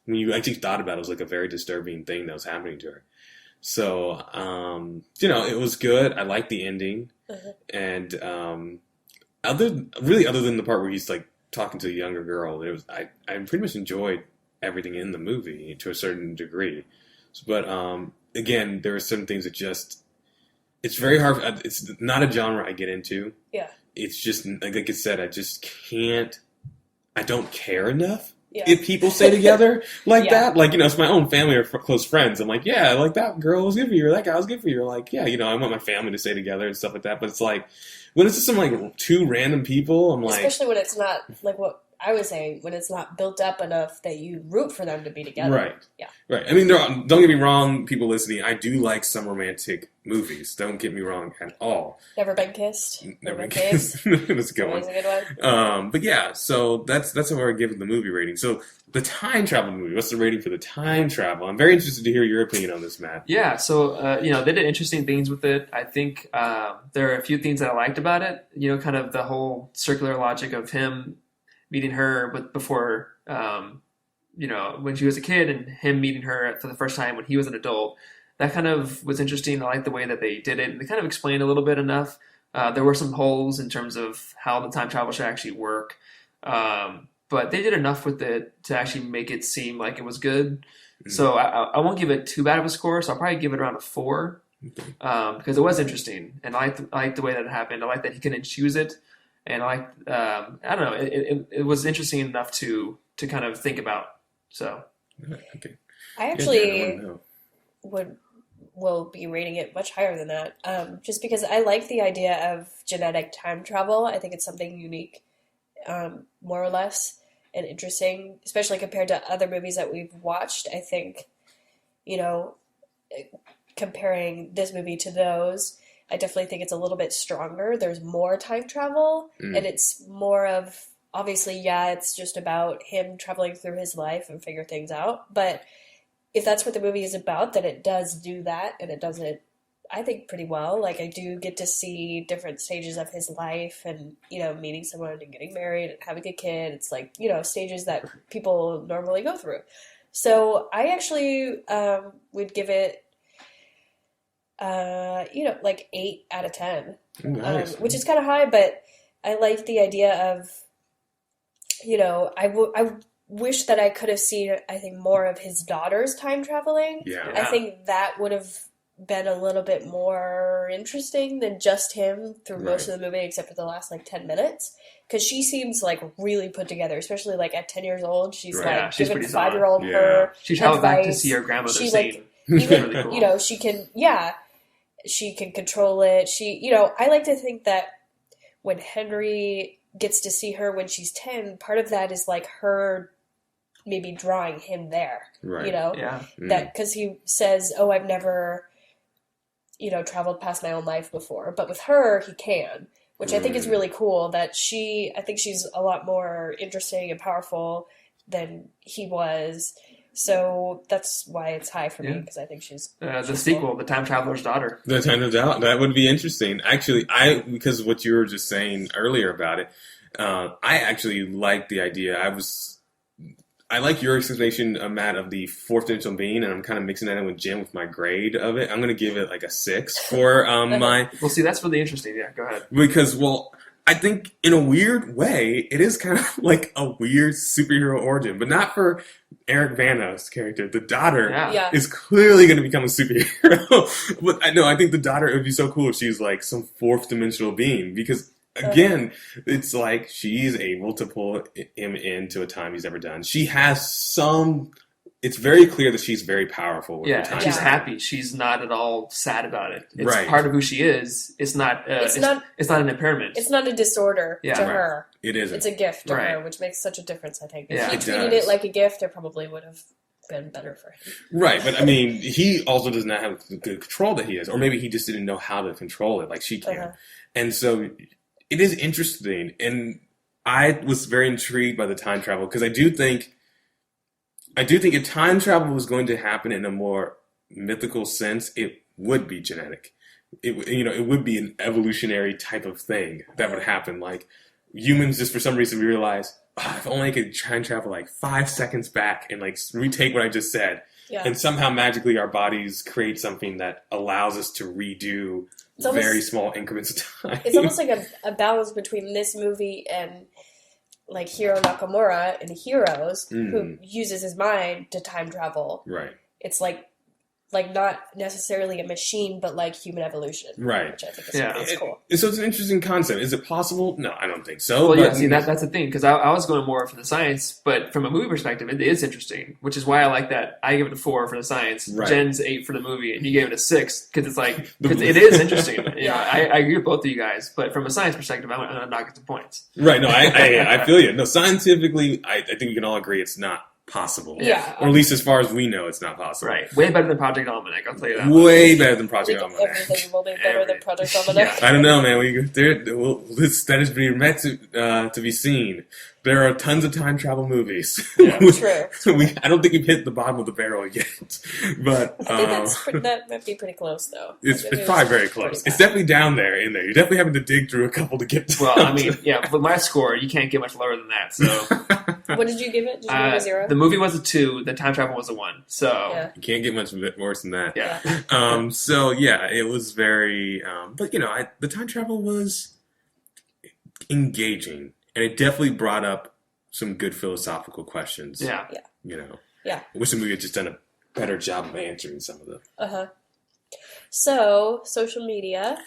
when you actually thought about it, it was like a very disturbing thing that was happening to her. So, you know, it was good. I liked the ending. And other than the part where he's like talking to a younger girl. I pretty much enjoyed everything in the movie to a certain degree. But again, there are some things that just, it's very hard. It's not a genre I get into. Yeah. It's just, like I said, I just can't, I don't care enough. Yeah. If people stay together like Yeah. that, like, it's my own family or close friends. I'm like, yeah, like that girl was good for you, or that guy was good for you. Or like, yeah, I want my family to stay together and stuff like that. But it's like, when it's just some like two random people, I'm like, especially when it's not like what I was saying, when it's not built up enough that you root for them to be together. right, Yeah. right. I mean, don't get me wrong, people listening. I do like some romantic movies. Don't get me wrong at all. Never Been Kissed. Never Been Kissed. That's a good Always one. a good one. But yeah, so that's where I give it the movie rating. So the time travel movie, what's the rating for the time travel? I'm very interested to hear your opinion on this, Matt. Yeah, so they did interesting things with it. I think there are a few things that I liked about it. Kind of the whole circular logic of him meeting her before when she was a kid, and him meeting her for the first time when he was an adult. That kind of was interesting. I like the way that they did it, and they kind of explained a little bit enough. There were some holes in terms of how the time travel should actually work. But they did enough with it to actually make it seem like it was good. Mm-hmm. So I won't give it too bad of a score. So I'll probably give it around a 4 because it was interesting. And I liked the way that it happened. I liked that he couldn't choose it. And I liked, I don't know, it was interesting enough to kind of think about. So Okay. I actually will be rating it much higher than that. Just because I like the idea of genetic time travel. I think it's something unique, more or less, and interesting, especially compared to other movies that we've watched. I think, comparing this movie to those, I definitely think it's a little bit stronger. There's more time travel, and it's more of, obviously, it's just about him traveling through his life and figure things out. But if that's what the movie is about, then it does do that, and it does it, I think, pretty well. Like, I do get to see different stages of his life and, meeting someone and getting married and having a kid. It's like, stages that people normally go through. So I actually would give it, like 8 out of 10, Nice. which is kind of high, but I like the idea of, I wish that I could have seen, I think, more of his daughter's time traveling. Yeah. I think that would have been a little bit more interesting than just him through most of the movie, except for the last 10 minutes, because she seems really put together, especially at 10 years old. She's she's giving pretty solid. 5-year-old Yeah. her she traveled back to advice. see her grandmother She, scene. even really cool. she can control it. I like to think that when Henry gets to see her when she's 10, part of that is her maybe drawing him there. Right. Yeah. That because he says, "Oh, I've never traveled past my own life before," but with her he can, which I think is really cool. That I think she's a lot more interesting and powerful than he was. So that's why it's high for me, because I think she's The sequel, The Time Traveler's Daughter. The Time of Doubt. That would be interesting. Actually, because of what you were just saying earlier about it, I actually like the idea. I like your explanation, Matt, of the fourth dimensional being, and I'm kind of mixing that in with Jim with my grade of it. I'm going to give it a 6 for my... Well, see, that's really interesting. Yeah, go ahead. Because, I think in a weird way, it is kind of like a weird superhero origin, but not for Eric Bana's character. The daughter Yeah. is clearly going to become a superhero. But I think the daughter, it would be so cool if she's some fourth dimensional being, because again, it's she's able to pull him into a time he's never done. She has it's very clear that she's very powerful with her time. And she's happy. She's not at all sad about it. It's Right. part of who she is. It's not. It's not an impairment. It's not a disorder to her. It isn't. It's a gift to Right. her, which makes such a difference, I think. If Yeah, he it treated does. it like a gift, it probably would have been better for him. Right, but he also does not have the control that he has, or maybe he just didn't know how to control it like she can. And so it is interesting, and I was very intrigued by the time travel, because I do think if time travel was going to happen in a more mythical sense, it would be genetic. It would be an evolutionary type of thing that would happen. Humans, just for some reason, realize, if only I could time travel 5 seconds back and retake what I just said, and somehow magically our bodies create something that allows us to redo very small increments of time. It's almost like a balance between this movie and like Hiro Nakamura in Heroes, Mm. who uses his mind to time travel. Right. It's like not necessarily a machine, but like human evolution. Right. Which I think Yeah. is cool. So it's an interesting concept. Is it possible? No, I don't think so. Well, but yeah, see, that's the thing, because I was going more for the science, but from a movie perspective, it is interesting, which is why I like that. I give it a 4 for the science, Right. Jen's 8 for the movie, and you gave it a 6, because it's like, The- because it is interesting. You know, Yeah. I agree with both of you guys, but from a science perspective, I'm going to knock it to points. Right. No, I feel you. No, scientifically, I think we can all agree it's not possible. Yeah. Or at least as far as we know, it's not possible. Right. Way better than Project Almanac, I'll tell you that. Way better than I Project think Almanac. everything will be better than Every- Project Almanac. I don't know, man. That is being meant to be seen. There are tons of time travel movies. Yeah. True. I don't think we've hit the bottom of the barrel yet, but I think that might be pretty close, though. it's I think probably very pretty close. bad. It's definitely down there in there. You're definitely having to dig through a couple to get. Well, I mean, yeah, with my score, you can't get much lower than that. So What did you give it? Did you give it a 0? the movie was a 2, the time travel was a 1. So Yeah. you can't get much worse than that. yeah. So yeah, it was very. But you know, the time travel was engaging, and it definitely brought up some good philosophical questions. Yeah. You know. Yeah. I wish the movie had just done a better job of answering some of them. Uh-huh. So, social media.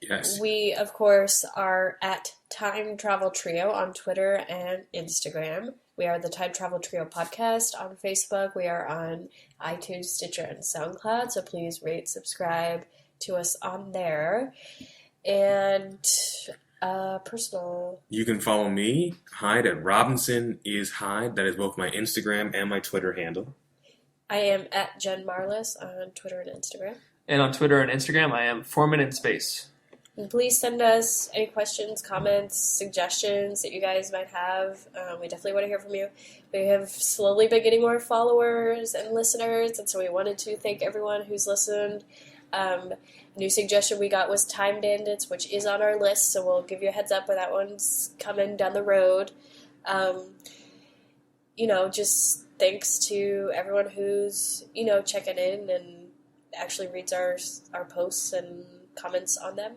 Yes. We, of course, are at Time Travel Trio on Twitter and Instagram. We are the Time Travel Trio podcast on Facebook. We are on iTunes, Stitcher, and SoundCloud. So please rate, subscribe to us on there. And personal. You can follow me, Hyde, at Robinson is Hyde. That is both my Instagram and my Twitter handle. I am at Jen Marlis on Twitter and Instagram. And on Twitter and Instagram, I am Foreman in Space. And please send us any questions, comments, suggestions that you guys might have. We definitely want to hear from you. We have slowly been getting more followers and listeners, and so we wanted to thank everyone who's listened. New suggestion we got was Time Bandits, which is on our list, so we'll give you a heads up when that one's coming down the road. Just thanks to everyone who's, checking in and actually reads our posts and comments on them.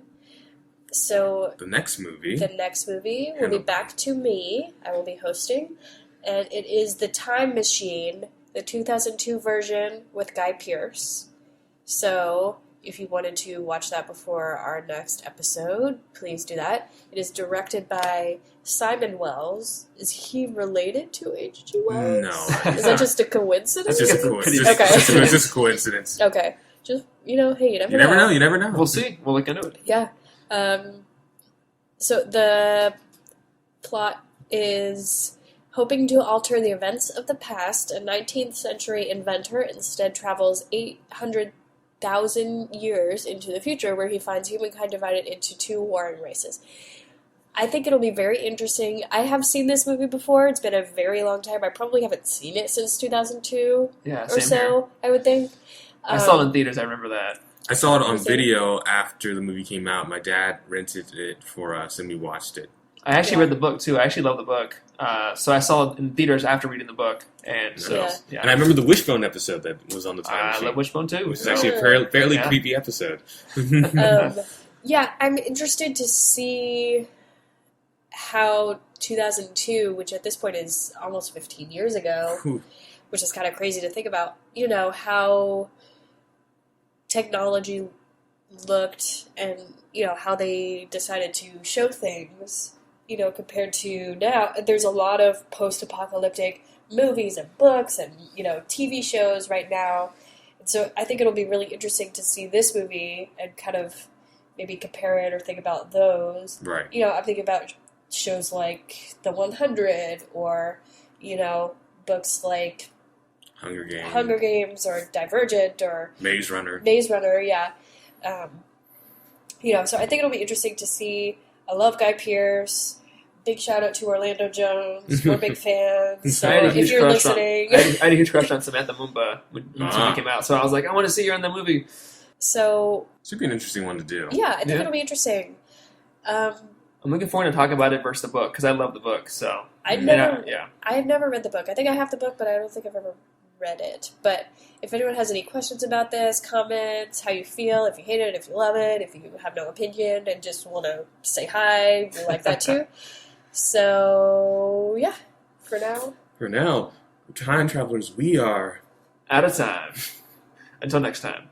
So The next movie. will be Back to Me. I will be hosting, and it is The Time Machine, the 2002 version with Guy Pearce. So if you wanted to watch that before our next episode, please do that. It is directed by Simon Wells. Is he related to H.G. Wells? No. Is that just a coincidence? It's just a That's pretty- coincidence. Okay. It's just a coincidence. Okay. Just, hey, you never You never know. You never know. We'll see. We'll look into it. Yeah. So the plot is hoping to alter the events of the past. A 19th century inventor instead travels 800,000 years into the future, where he finds humankind divided into 2 warring races. I think it'll be very interesting. I have seen this movie before. It's been a very long time. I probably haven't seen it since 2002 Yeah, or same so, here. I would think. I saw it in theaters. I remember that. I saw it on Was it- video after the movie came out. My dad rented it for us, and we watched it. I actually Yeah. read the book too. I actually love the book. So I saw it in theaters after reading the book, and so Yeah. yeah. And I remember the Wishbone episode that was on the time I machine, love Wishbone too. which is so- actually a fairly Yeah. creepy episode. Yeah, I'm interested to see how 2002, which at this point is almost 15 years ago, Whew. which is kind of crazy to think about, how technology looked and, how they decided to show things, compared to now. There's a lot of post-apocalyptic movies and books and, TV shows right now. And so I think it'll be really interesting to see this movie and kind of maybe compare it or think about those. Right. I'm thinking about shows like The 100 or, books like Hunger Games. Hunger Games or Divergent or Maze Runner. Maze Runner, yeah. So I think it'll be interesting to see. I love Guy Pearce. Big shout out to Orlando Jones. We're big fans. So I had a if huge you're crush listening. I had a huge crush on Samantha Mumba when the movie came out. So I was like, I want to see her in the movie. So, Should be an interesting one to do. yeah, I think Yeah. it'll be interesting. I'm looking forward to talking about it versus the book because I love the book. So I've and never, yeah. I have never read the book. I think I have the book, but I don't think I've ever read it. But if anyone has any questions about this, comments, how you feel, if you hate it, if you love it, if you have no opinion and just want to say hi, we like that too. So, yeah, for now. For now, time travelers, we are Out of time. Until next time.